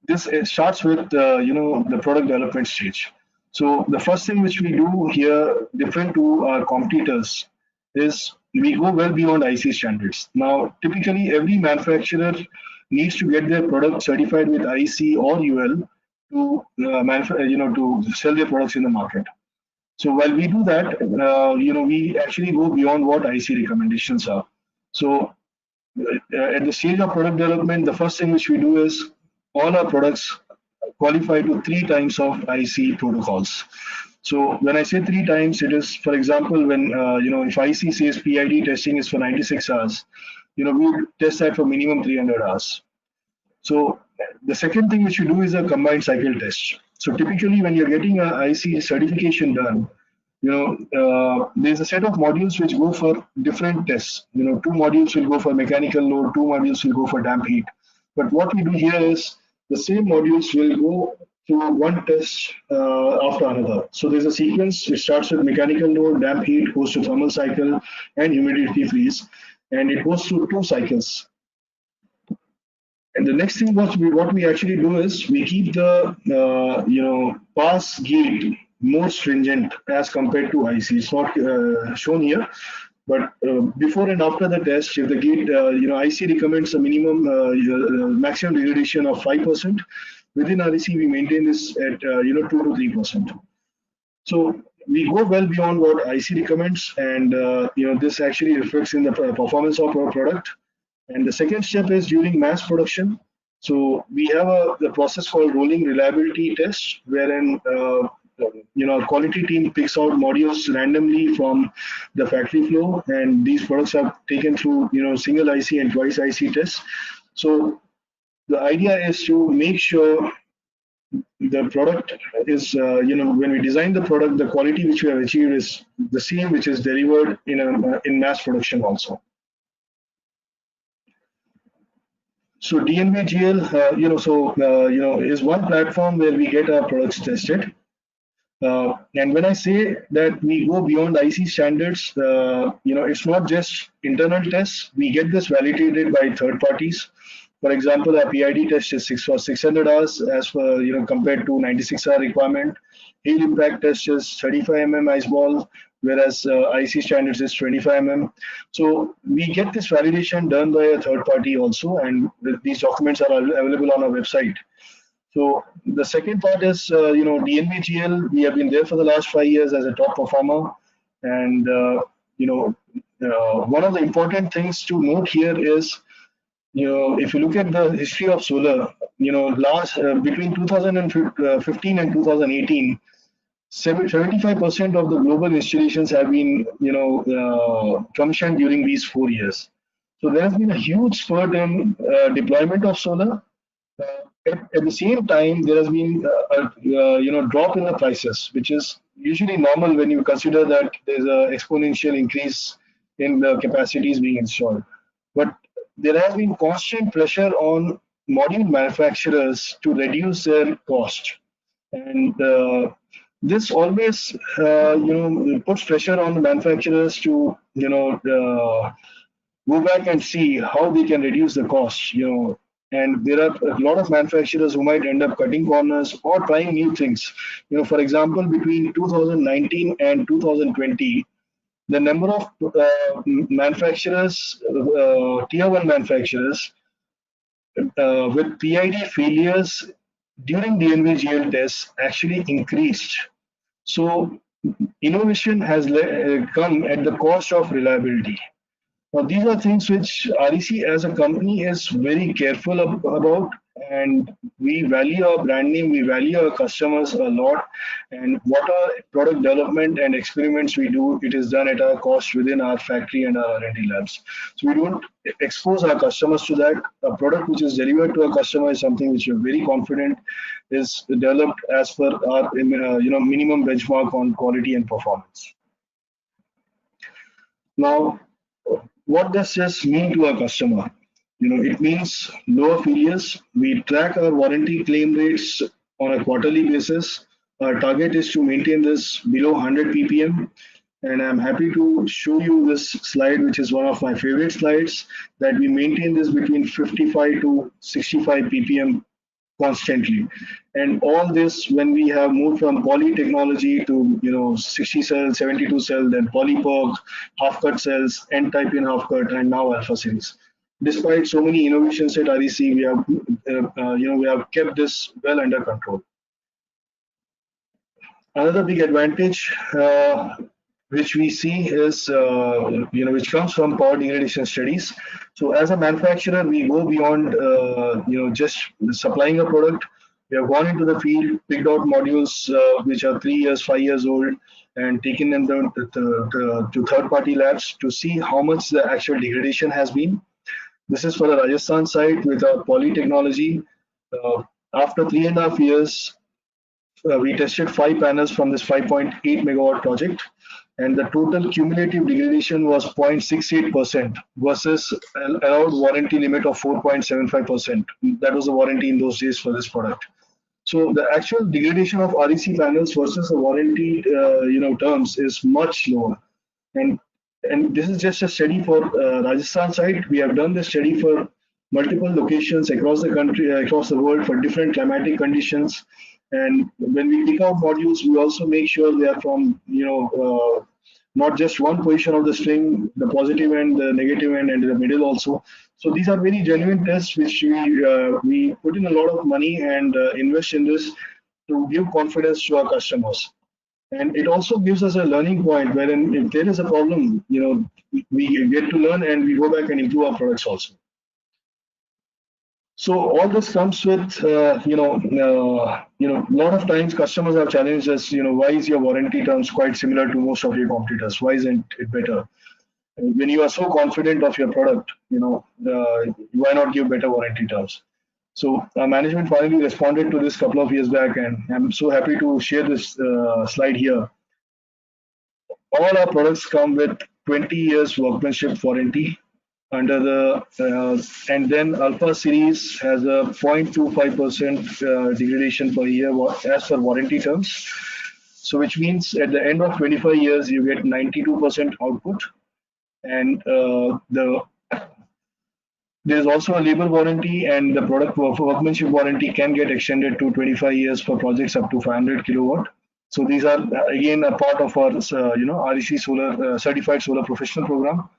this starts with the product development stage. So the first thing which we do here, different to our competitors, is we go well beyond IC standards. Now, typically every manufacturer needs to get their product certified with IC or UL to to sell their products in the market. So while we do that, we actually go beyond what IC recommendations are. So at the stage of product development, the first thing which we do is all our products qualify to 3 times of IC protocols. So when I say 3 times, it is, for example, when if IC says PID testing is for 96 hours, we test that for minimum 300 hours. So the second thing which you do is a combined cycle test. So typically when you're getting a IC certification done, there's a set of modules which go for different tests. 2 modules will go for mechanical load, 2 modules will go for damp heat. But what we do here is the same modules will go through one test after another. So there's a sequence which starts with mechanical load, damp heat, goes to thermal cycle, and humidity freeze, and it goes through 2 cycles. And the next thing what we actually do is we keep the pass gate more stringent as compared to IC. It's not shown here, but before and after the test, if the gate IC recommends a minimum maximum degradation of 5%, within REC we maintain this at 2 to 3%. So we go well beyond what IC recommends, and this actually reflects in the performance of our product. And the second step is during mass production. So we have the process called rolling reliability test, wherein quality team picks out modules randomly from the factory floor, and these products are taken through single IC and twice IC tests. So the idea is to make sure the product is when we design the product, the quality which we have achieved is the same which is delivered in mass production also. So DNVGL, is one platform where we get our products tested. And when I say that we go beyond IC standards, it's not just internal tests. We get this validated by third parties. For example, our PID test is 600 hours as per compared to 96-hour requirement. Hail impact test is 35 mm ice ball, whereas IC standards is 25 mm. So we get this validation done by a third party also, and these documents are available on our website. So the second part is, DNVGL, we have been there for the last 5 years as a top performer. And, one of the important things to note here is, if you look at the history of solar, between 2015 and 2018, 75% of the global installations have been, commissioned during these 4 years. So there has been a huge spurt in deployment of solar. At the same time, there has been a drop in the prices, which is usually normal when you consider that there's an exponential increase in the capacities being installed. But there has been constant pressure on module manufacturers to reduce their cost, and this always puts pressure on the manufacturers to go back and see how they can reduce the cost. And there are a lot of manufacturers who might end up cutting corners or trying new things. For example, between 2019 and 2020, the number of manufacturers, tier 1 manufacturers, with PID failures during DNVGL tests actually increased. So innovation has come at the cost of reliability. Now, these are things which REC as a company is very careful about, and we value our brand name, we value our customers a lot, and whatever product development and experiments we do, it is done at our cost within our factory and our R&D labs. So we don't expose our customers to that. A product which is delivered to a customer is something which we're very confident is developed as per our minimum benchmark on quality and performance. Now, what does this mean to our customer? It means lower failures. We track our warranty claim rates on a quarterly basis. Our target is to maintain this below 100 ppm. And I'm happy to show you this slide, which is one of my favorite slides, that we maintain this between 55 to 65 ppm constantly. And all this when we have moved from poly technology to 60 cell, 72 cell, then polypog, half cut cells, N type in half cut, and now alpha series. Despite so many innovations at REC, we have kept this well under control. Another big advantage which we see is which comes from power degradation studies. So as a manufacturer, we go beyond just supplying a product. We have gone into the field, picked out modules which are 3 years, 5 years old, and taken them down to third-party labs to see how much the actual degradation has been. This is for the Rajasthan site with our poly technology. After 3.5 years, we tested 5 panels from this 5.8 megawatt project, and the total cumulative degradation was 0.68% versus allowed warranty limit of 4.75%. That was the warranty in those days for this product. So the actual degradation of REC panels versus the warranty terms is much lower. And this is just a study for Rajasthan site. We have done this study for multiple locations across the country, across the world for different climatic conditions. And when we pick out modules, we also make sure they are from, not just one position of the string, the positive end, the negative end, and the middle also. So these are very genuine tests which we put in a lot of money and invest in this to give confidence to our customers. And it also gives us a learning point wherein if there is a problem, we get to learn and we go back and improve our products also. So all this comes with, a lot of times customers have challenged us, why is your warranty terms quite similar to most of your competitors? Why isn't it better? When you are so confident of your product, why not give better warranty terms? So our management finally responded to this a couple of years back, and I'm so happy to share this slide here. All our products come with 20 years workmanship warranty under the, and then Alpha series has a 0.25% degradation per year as per warranty terms. So which means at the end of 25 years, you get 92% output. And there's also a labor warranty, and the product workmanship warranty can get extended to 25 years for projects up to 500 kilowatt. So these are again a part of our REC Solar Certified Solar Professional Program.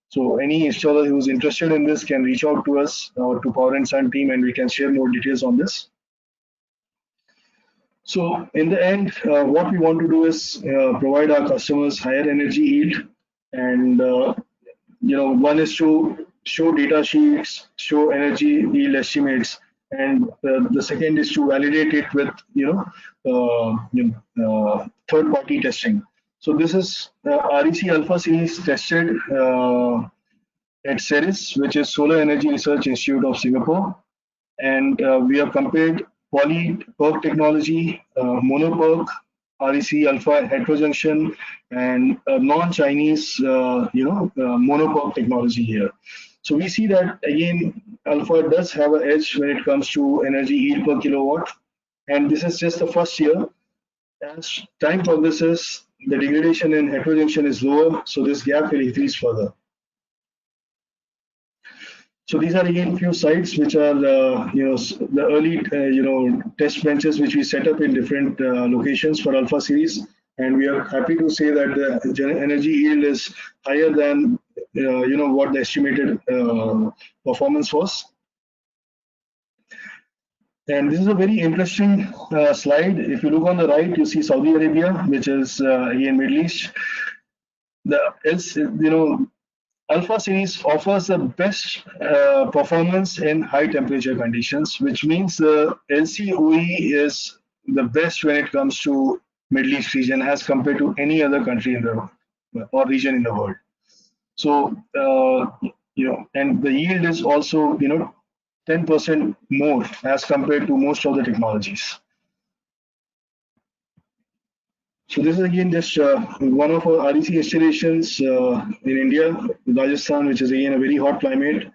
So any installer who's interested in this can reach out to us or to Power and Sun team, and we can share more details on this. So in the end, what we want to do is provide our customers higher energy yield, and one is to show data sheets, show energy yield estimates, and the second is to validate it with third-party testing. So this is REC Alpha series tested at CERIS, which is Solar Energy Research Institute of Singapore, and we have compared poly-PERC technology, mono-PERC, REC Alpha heterojunction, and non-Chinese mono-PERC technology here. So we see that again, Alpha does have an edge when it comes to energy yield per kilowatt, and this is just the first year. As time progresses, the degradation in heterojunction is lower, so this gap will increase further. So these are again few sites which are the early test benches which we set up in different locations for Alpha series, and we are happy to say that the energy yield is higher than what the estimated performance was. And this is a very interesting slide. If you look on the right, you see Saudi Arabia, which is again Middle East. Alpha series offers the best performance in high temperature conditions, which means the LCOE is the best when it comes to Middle East region as compared to any other country in the or region in the world. So and the yield is also 10% more as compared to most of the technologies. So this is again just one of our REC installations in India, Rajasthan, which is again a very hot climate.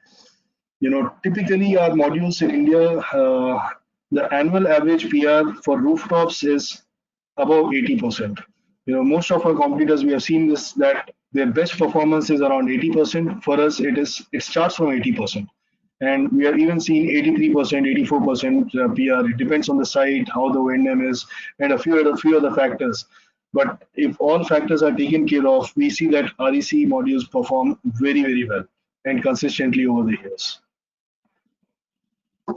Typically our modules in India, the annual average PR for rooftops is above 80%. Most of our competitors, we have seen this, that their best performance is around 80%. For us, it starts from 80%. And we are even seeing 83%, 84% PR. It depends on the site, how the wind is, and a few other factors. But if all factors are taken care of, we see that REC modules perform very, very well and consistently over the years.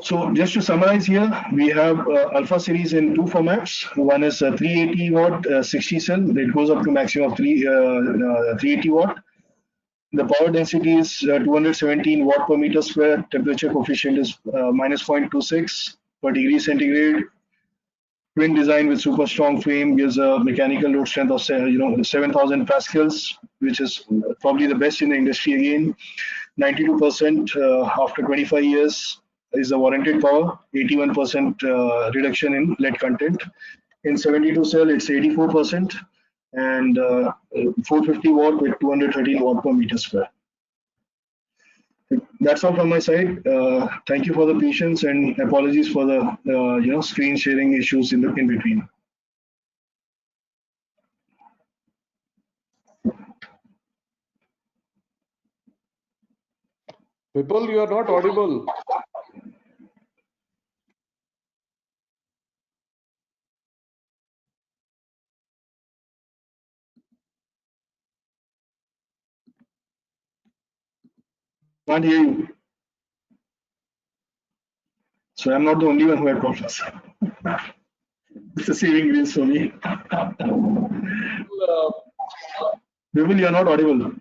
So just to summarize here, we have Alpha series in two formats. One is 380 watt 60 cell. It goes up to maximum of 380 watt. The power density is 217 watt per meter square. Temperature coefficient is minus 0.26 per degree centigrade. Twin design with super strong frame gives a mechanical load strength of 7,000 pascals, which is probably the best in the industry again. 92% after 25 years is the warranted power. 81% reduction in lead content. In 72 cell, it's 84%, and 450 watt with 213 watt per meter square. That's all from my side. Thank you for the patience and apologies for the screen sharing issues in between. Vipul, you are not audible. Can't hear you. So I'm not the only one who had problems. It's a saving grace for me. Vipul, you are not audible.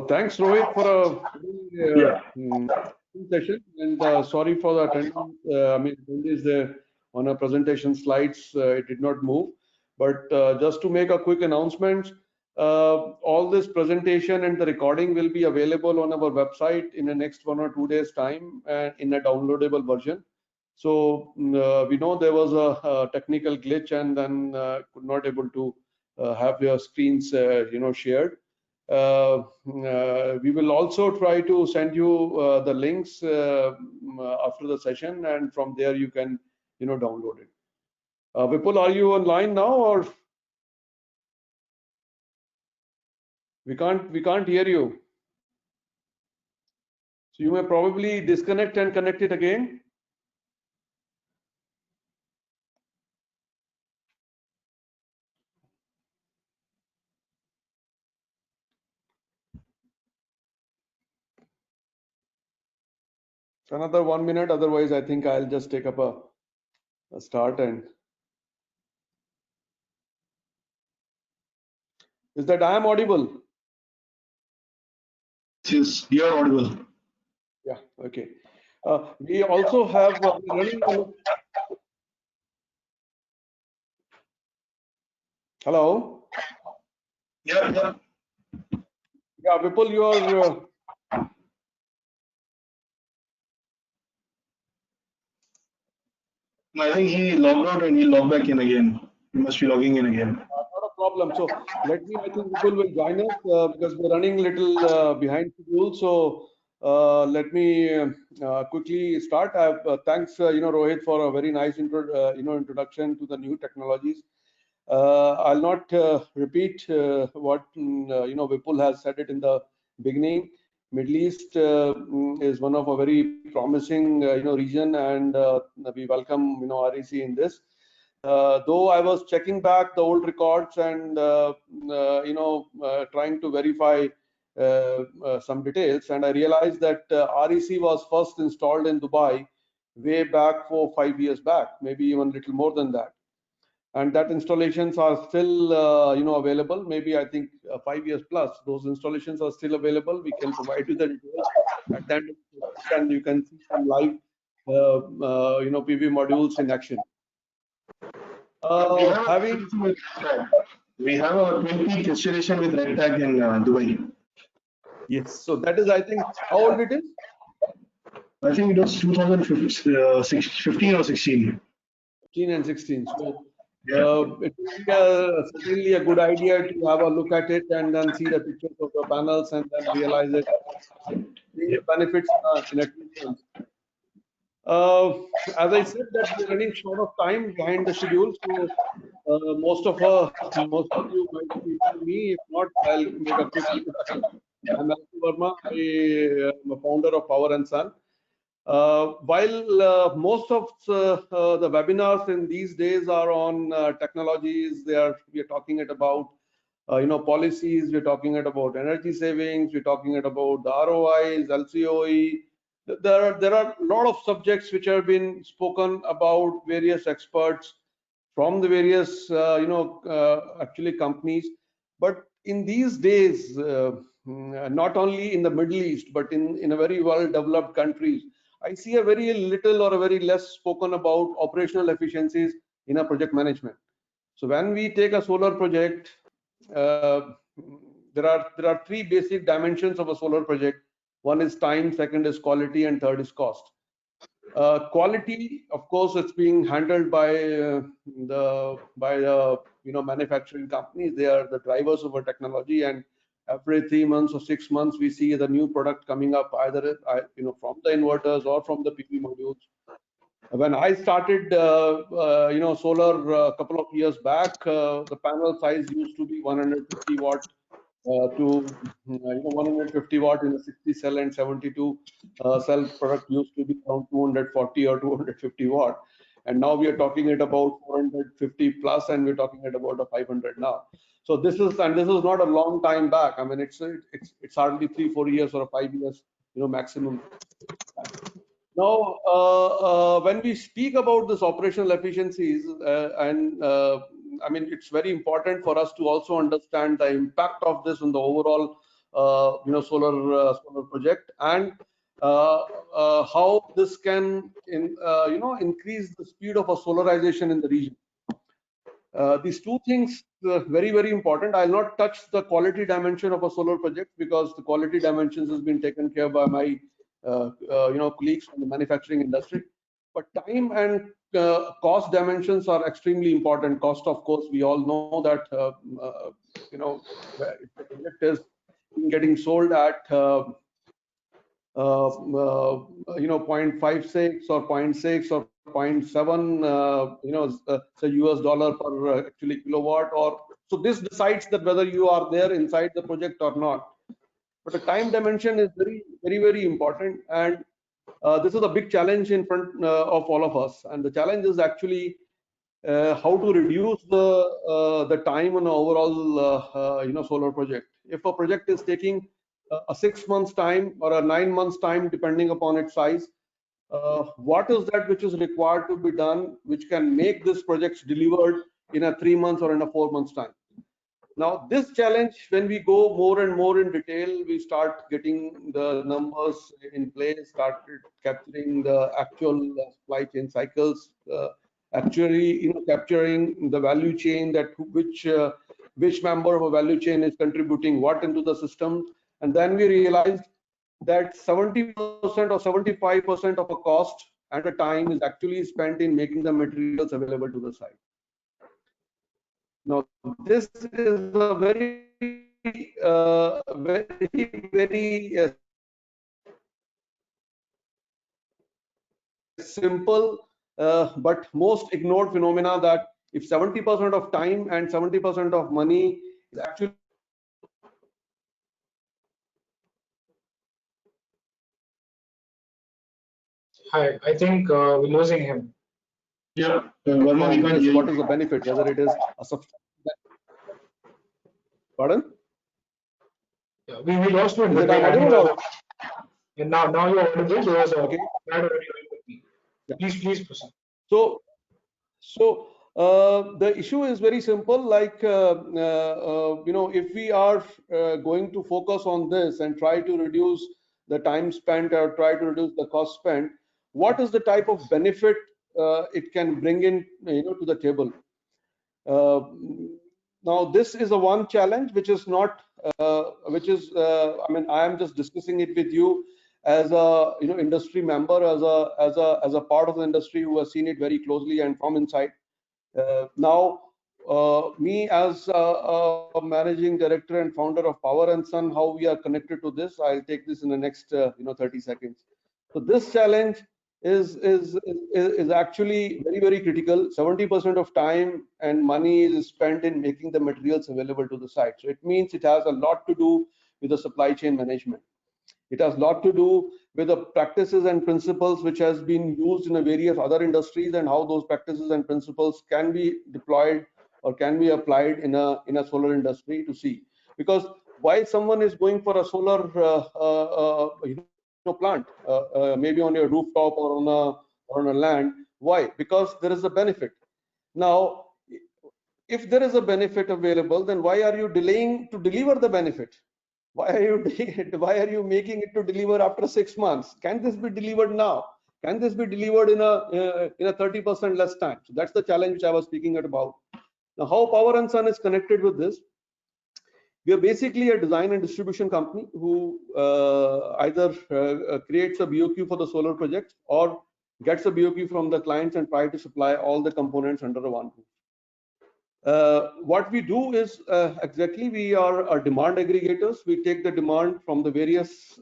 Thanks, Rohit, for a session, and sorry for the attendance. Attendees there on our presentation slides, it did not move. But just to make a quick announcement, all this presentation and the recording will be available on our website in the next 1 or 2 days' time, and in a downloadable version. So we know there was a technical glitch, and then could not able to have your screens shared. We will also try to send you the links after the session, and from there you can download it. Vipul, are you online now, or we can't hear you? So you may probably disconnect and connect it again. So another 1 minute, otherwise I think I'll just take up a start. And is that I am audible? Yes, you are audible. Yeah, okay. We also have running. Hello? Yeah. Yeah, Vipul, you are. I think he logged out and he logged back in again. He must be logging in again. Not a problem. So I think Vipul will join us because we're running a little behind schedule. So let me quickly start. Thanks, Rohit, for a very nice introduction to the new technologies. I'll not repeat what Vipul has said it in the beginning. Middle East is one of a very promising region, and we welcome REC in this. Though I was checking back the old records and trying to verify some details, and I realized that REC was first installed in Dubai way back 4-5 years back, maybe even a little more than that. And that installations are still available. Maybe I think 5 years plus, those installations are still available. We can provide you the details at that, and you can see some live PV modules in action. We have a 20 installation with Red Tag in Dubai. Yes, so that is, I think, how old it is? I think it was 2015 or 16. 15 and 16. So it would be certainly a good idea to have a look at it and then see the pictures of the panels and then realize it. The benefits in a few months. As I said, that we're running short of time behind the schedule, so most of you might be hearing me. If not, I'll make a quick introduction. I'm Alku Verma. I am a founder of Power and Sun. While most of the webinars in these days are on technologies, we are talking about policies, we're talking about energy savings, we're talking about the ROIs, LCOE. There are a lot of subjects which have been spoken about various experts from the various actually companies. But in these days, not only in the Middle East but in a very well developed countries, I see a very little or a very less spoken about operational efficiencies in a project management. So when we take a solar project, there are three basic dimensions of a solar project. One is time, second is quality, and third is cost. Quality, of course, it's being handled by the manufacturing companies. They are the drivers of our technology, and every 3 months or 6 months we see the new product coming up, either from the inverters or from the PV modules. When I started solar a couple of years back, the panel size used to be 150 watt to 150 watt in a 60 cell, and 72 cell product used to be around 240 or 250 watt, and now we are talking at about 450 plus, and we're talking at about a 500 now. So this is not a long time back. I mean, it's hardly 3-4 years or 5 years maximum. Now when we speak about this operational efficiencies, I mean, it's very important for us to also understand the impact of this on the overall solar project, and how this can increase the speed of a solarization in the region. These two things very, very important. I'll not touch the quality dimension of a solar project because the quality dimensions has been taken care by my colleagues from the manufacturing industry. But time and cost dimensions are extremely important. Cost, of course, we all know that if the project is getting sold at 0.56 or 0.6 or 0.7 say US dollar per actually kilowatt, or so this decides that whether you are there inside the project or not. But the time dimension is very, very, very important, and this is a big challenge in front of all of us. And the challenge is actually how to reduce the time on an overall solar project. If a project is taking a 6 months time or a 9 months time, depending upon its size, what is that which is required to be done, which can make this project delivered in a 3 months or in a 4 months time? Now, this challenge, when we go more and more in detail, we start getting the numbers in place, started capturing the actual supply chain cycles, actually capturing the value chain, that which member of a value chain is contributing what into the system. And then we realized that 70% or 75% of a cost and a time is actually spent in making the materials available to the site. Now, this is a very, very simple but most ignored phenomena, that if 70% of time and 70% of money is actually Hi, I think we're losing him. Yeah, Varma, we can't hear What you. is the benefit, whether it is a subscription. Pardon? Yeah, we lost you in Is it I'm between. I think audible there was now? a, and now you're audible. There was a Okay. bad audio with me. Yeah. Please proceed. So, the issue is very simple. Like, if we are going to focus on this and try to reduce the time spent or try to reduce the cost spent, what is the type of benefit it can bring in, to the table? Uh, Now, this is a one challenge which is not, I am just discussing it with you as a industry member, as a part of the industry who has seen it very closely and from inside. Now, me as a managing director and founder of Power and Sun, how we are connected to this, I'll take this in the next 30 seconds. So this challenge is actually very critical. 70% of time and money is spent in making the materials available to the site. So it means it has a lot to do with the supply chain management. It has a lot to do with the practices and principles which has been used in a various other industries and how those practices and principles can be deployed or can be applied in a solar industry to see. Because why someone is going for a solar plant, maybe on your rooftop or on a land, why? Because there is a benefit. Now, if there is a benefit available, then why are you delaying to deliver the benefit? Why are you making it to deliver after 6 months? Can this be delivered now? Can this be delivered in a 30% less time? So that's the challenge which I was speaking about. Now, how Power and Sun is connected with this? We are basically a design and distribution company who either creates a BOQ for the solar project or gets a BOQ from the clients and try to supply all the components under one roof. What we do is exactly we are demand aggregators. We take the demand from the various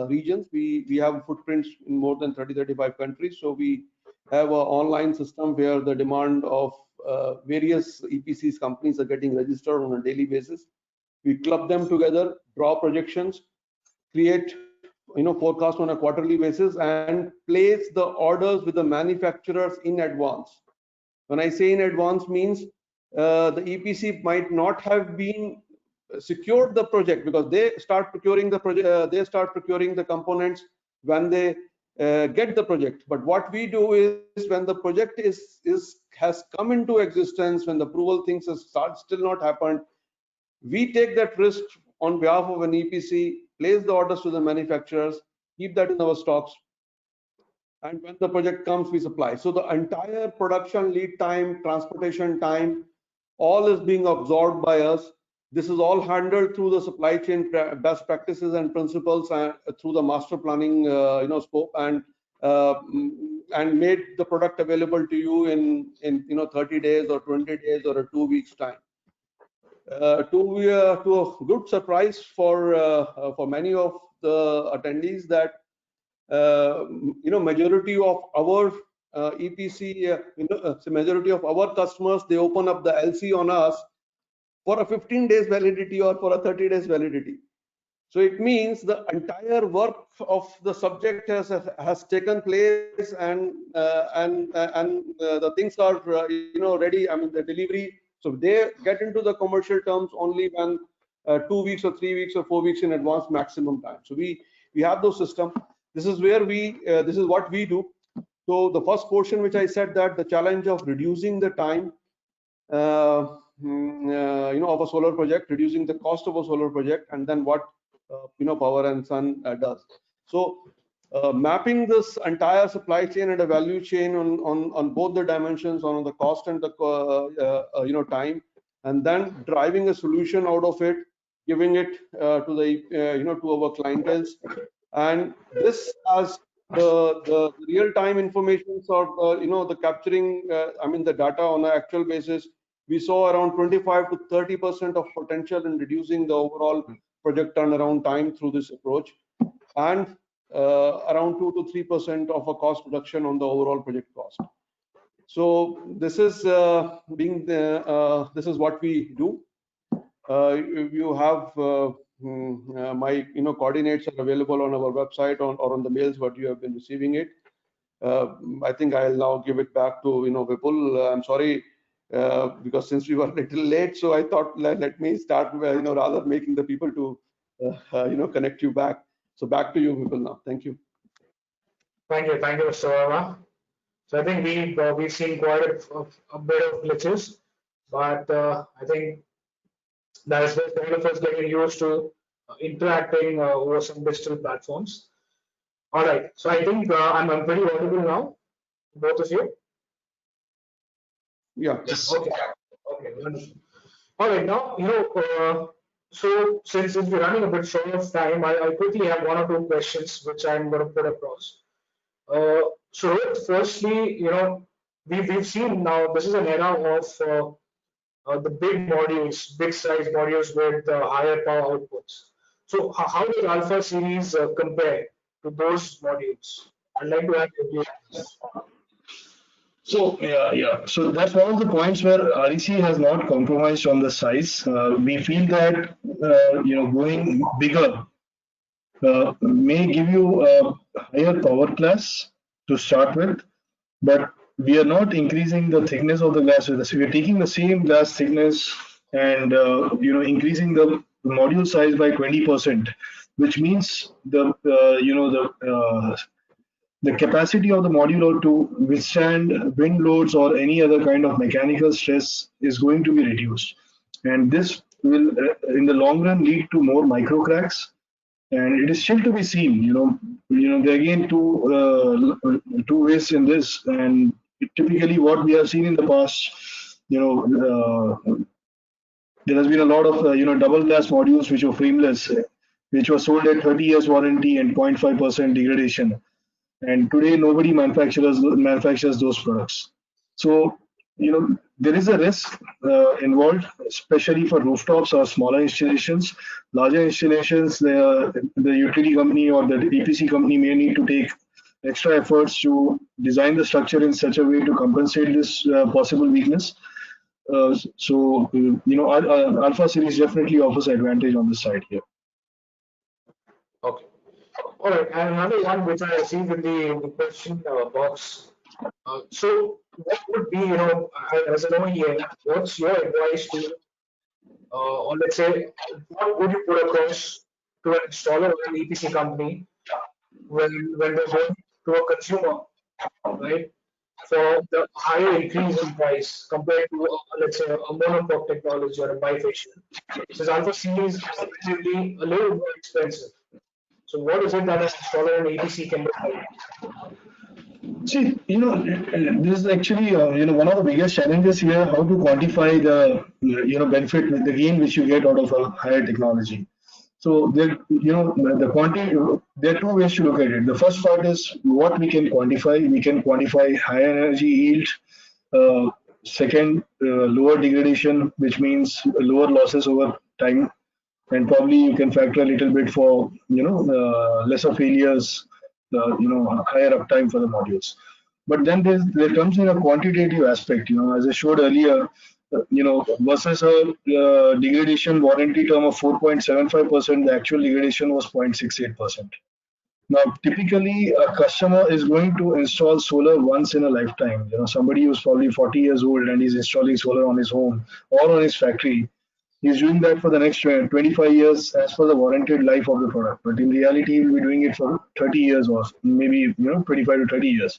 regions. We have footprints in more than 35 countries. So we have an online system where the demand of various EPCs companies are getting registered on a daily basis. We club them together, draw projections, create forecast on a quarterly basis, and place the orders with the manufacturers in advance. When I say in advance means the EPC might not have been secured the project because they start procuring the project, they start procuring the components when they get the project. But what we do is when the project has come into existence, when the approval things have still not happened, we take that risk on behalf of an EPC, place the orders to the manufacturers, keep that in our stocks, and when the project comes, we supply. So the entire production lead time, transportation time, all is being absorbed by us. This is all handled through the supply chain best practices and principles and through the master planning scope, and made the product available to you in 30 days or 20 days or a 2 weeks time. To a good surprise for many of the attendees, that majority of our EPC, majority of our customers, they open up the LC on us for a 15 days validity or for a 30 days validity. So it means the entire work of the subject has taken place, and the things are ready. I mean, the delivery. So they get into the commercial terms only when 2 weeks or 3 weeks or 4 weeks in advance maximum time. So we have those systems. This is where this is what we do. So the first portion which I said, that the challenge of reducing the time of a solar project, reducing the cost of a solar project, and then what Power and Sun does. So mapping this entire supply chain and a value chain on both the dimensions, on the cost and the time, and then driving a solution out of it, giving it to the to our clientele, and this as the real-time information, or the capturing the data on an actual basis. We saw around 25 to 30% of potential in reducing the overall project turnaround time through this approach, and around 2 to 3% of a cost reduction on the overall project cost. So this is this is what we do. You have my coordinates are available on our website or on the mails what you have been receiving it. I think I'll now give it back to Vipul. I'm sorry because since we were a little late, so I thought let me start rather making the people to connect you back. So back to you, Vipul, now. Thank you. Thank you, Mr. Verma. So I think we've seen quite a bit of glitches, but I think that's the kind of us getting used to interacting over some digital platforms. All right, so I think I'm pretty audible now, both of you. Yeah. Yes. Okay. Okay. Wonderful. All right. Now, so since we're running a bit short of time, I quickly have one or two questions which I'm going to put across. So firstly, we've seen now this is an era of the big modules, big size modules with higher power outputs. So how does Alpha series compare to those modules? I'd like to have your view on this. So yeah. So that's one of the points where REC has not compromised on the size. We feel that going bigger may give you a higher power class to start with, but we are not increasing the thickness of the glass with us. We are taking the same glass thickness and increasing the module size by 20%, which means the capacity of the module to withstand wind loads or any other kind of mechanical stress is going to be reduced. And this will, in the long run, lead to more micro cracks. And it is still to be seen. There are again two ways in this. And typically, what we have seen in the past, there has been a lot of double glass modules which were frameless, which were sold at 30 years warranty and 0.5% degradation, and today nobody manufactures those products. So there is a risk involved, especially for rooftops or smaller installations. Larger installations, the utility company or the EPC company may need to take extra efforts to design the structure in such a way to compensate this possible weakness. Alpha series definitely offers advantage on this side here. Okay. All right, and another one which I received in the question box. So, what would be, as an OEM, what's your advice to, or let's say, what would you put across to an installer or an EPC company when they're going to a consumer, right, for the higher increase in price compared to, let's say, a monopop technology or a bifacial? Since Alpha series is relatively a little more expensive. So what is it that an installer and APC can do? See, this is actually, one of the biggest challenges here, how to quantify the, benefit, the gain which you get out of a higher technology. So the quantity, there are two ways to look at it. The first part is what we can quantify. We can quantify higher energy yield. Second, lower degradation, which means lower losses over time, and probably you can factor a little bit for lesser failures, higher uptime for the modules. But then there comes in a quantitative aspect, as I showed earlier, versus a degradation warranty term of 4.75%, the actual degradation was 0.68%. Now, typically, a customer is going to install solar once in a lifetime. Somebody who's probably 40 years old and is installing solar on his home or on his factory, he's doing that for the next 25 years as per the warranted life of the product. But in reality, he'll be doing it for 30 years or maybe 25 to 30 years.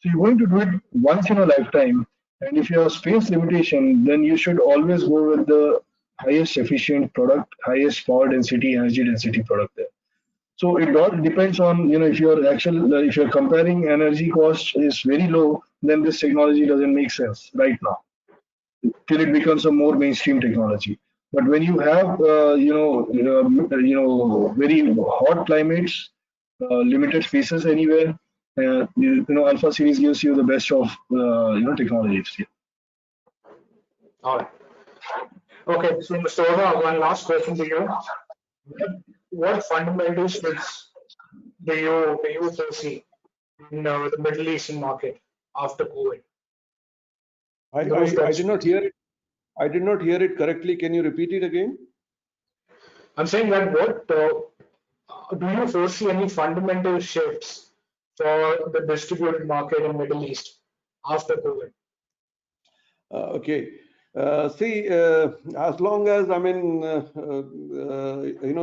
So you're going to do it once in a lifetime. And if you have space limitation, then you should always go with the highest efficient product, highest power density, energy density product there. So it all depends on, if you're comparing energy cost is very low, then this technology doesn't make sense right now till it becomes a more mainstream technology. But when you have, very hot climates, limited spaces anywhere, Alpha series gives you the best of, technologies. Yeah. All right. Okay, so Mr. Verma, one last question to you. What fundamental shifts do you foresee in the Middle Eastern market after COVID? I did not hear it. I did not hear it correctly. Can you repeat it again? I'm saying that what do you foresee any fundamental shifts for the distributed market in Middle East after COVID? Okay. See, as long as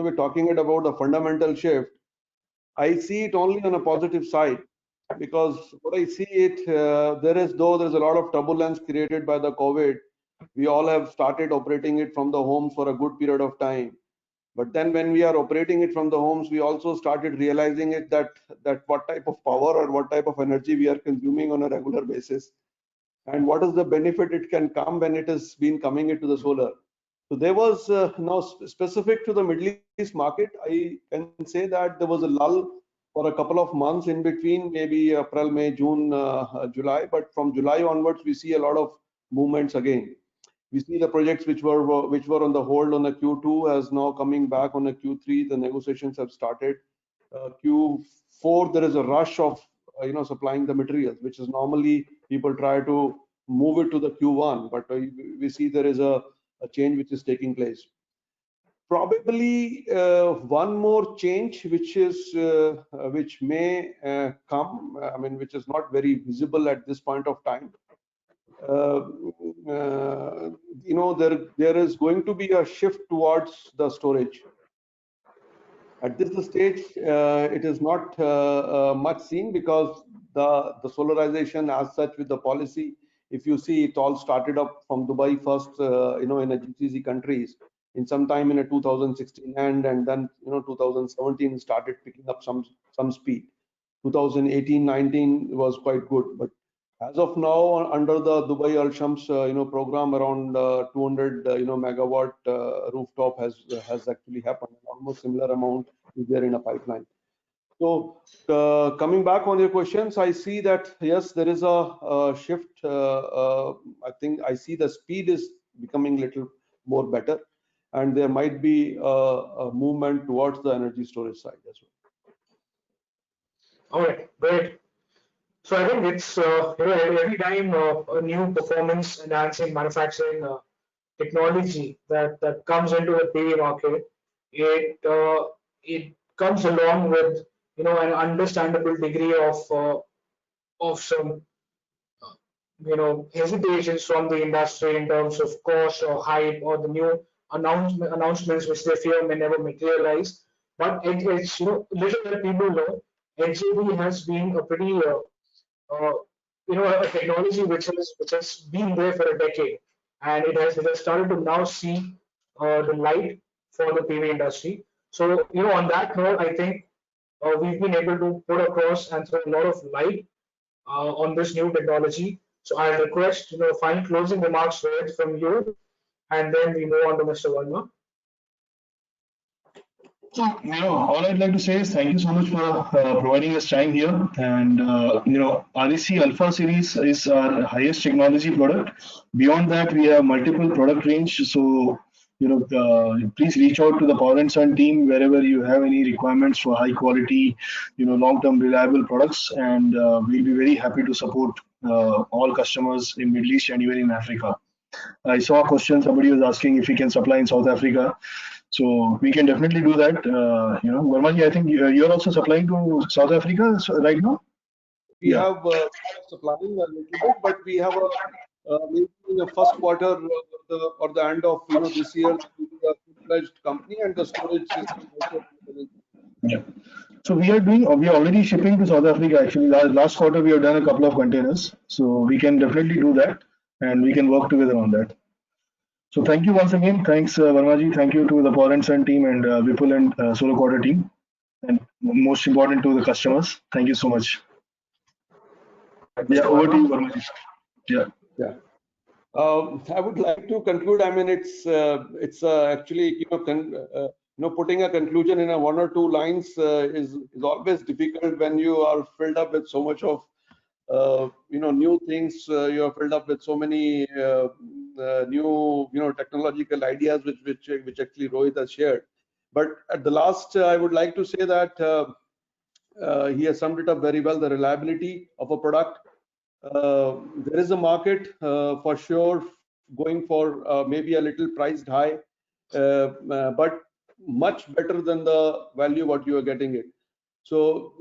we're talking about a fundamental shift, I see it only on a positive side, because what I see it, there's a lot of turbulence created by the COVID. We all have started operating it from the homes for a good period of time. But then when we are operating it from the homes, we also started realizing it that what type of power or what type of energy we are consuming on a regular basis, and what is the benefit it can come when it has been coming into the solar. So there was now specific to the Middle East market, I can say that there was a lull for a couple of months in between, maybe April, May, June, July. But from July onwards, we see a lot of movements again. We see the projects which were on the hold on the Q2 as now coming back on the Q3. The negotiations have started. Q4 there is a rush of supplying the materials, which is normally people try to move it to the Q1, but we see there is a change which is taking place. Probably one more change which may come, which is not very visible at this point of time. There is going to be a shift towards the storage. At this stage, it is not much seen, because the solarization as such with the policy, if you see, it all started up from Dubai first, in a GCC countries in some time in a 2016 and then 2017 started picking up some speed. 2018-19 was quite good, but as of now, under the Dubai Al Shams program, around 200 megawatt rooftop has actually happened. Almost similar amount is there in a pipeline. So coming back on your questions, I see that yes, there is a shift. I think I see the speed is becoming little more better, and there might be a movement towards the energy storage side as well. All right, great. So I think it's every time a new performance enhancing manufacturing technology that comes into the PV market, it comes along with an understandable degree of some hesitations from the industry in terms of cost or hype or the new announcements which they fear may never materialize. But it's little that people know. HJT has been a pretty uh, a technology which has been there for a decade, and it has started to now see the light for the PV industry. So on that note, I think we've been able to put across and throw a lot of light on this new technology. So I request final closing remarks from you, and then we move on to Mr. Verma. So, all I'd like to say is thank you so much for providing us time here. And, REC Alpha series is our highest technology product. Beyond that, we have multiple product range. So, please reach out to the Power and Sun team wherever you have any requirements for high quality, long-term reliable products. And we'll be very happy to support all customers in Middle East and even in Africa. I saw a question, somebody was asking if we can supply in South Africa. So we can definitely do that. Vermaji, I think you're also supplying to South Africa right now? We have supplying a little bit, but we have maybe in the first quarter or the end of this year, a full-fledged company, and the storage system also. Yeah. So we are already shipping to South Africa. Actually, last quarter we have done a couple of containers. So we can definitely do that, and we can work together on that. So thank you once again. Thanks, Vermaji. Thank you to the Power and Sun team and Vipul and Solar Quarter team. And most important to the customers. Thank you so much. Yeah, over to you, Vermaji. Yeah. Yeah. I would like to conclude. It's actually putting a conclusion in a one or two lines is always difficult when you are filled up with so much of new things. You are filled up with so many new technological ideas which actually Rohit has shared. But at the last, I would like to say that he has summed it up very well. The reliability of a product. There is a market for sure going for maybe a little priced high, but much better than the value what you are getting it. So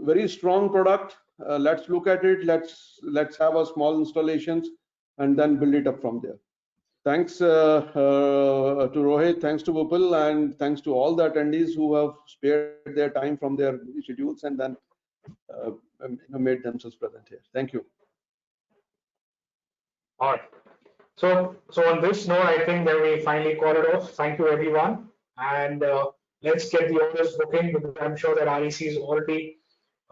very strong product. Let's look at it. Let's have a small installations and then build it up from there. Thanks to Rohit, thanks to Vipul, and thanks to all the attendees who have spared their time from their schedules and then made themselves present here. Thank you. All right. So on this note, I think that we finally call it off. Thank you, everyone, and let's get the orders booking, because I'm sure that REC is already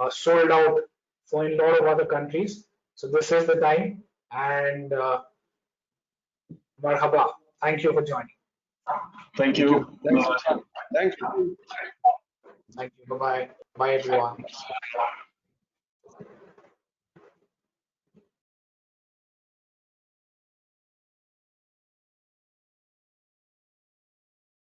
sold out for a lot of other countries. So this is the time, and marhaba. Thank you for joining. Thank you. Thanks. Thanks. Thank you. Bye bye. Bye everyone.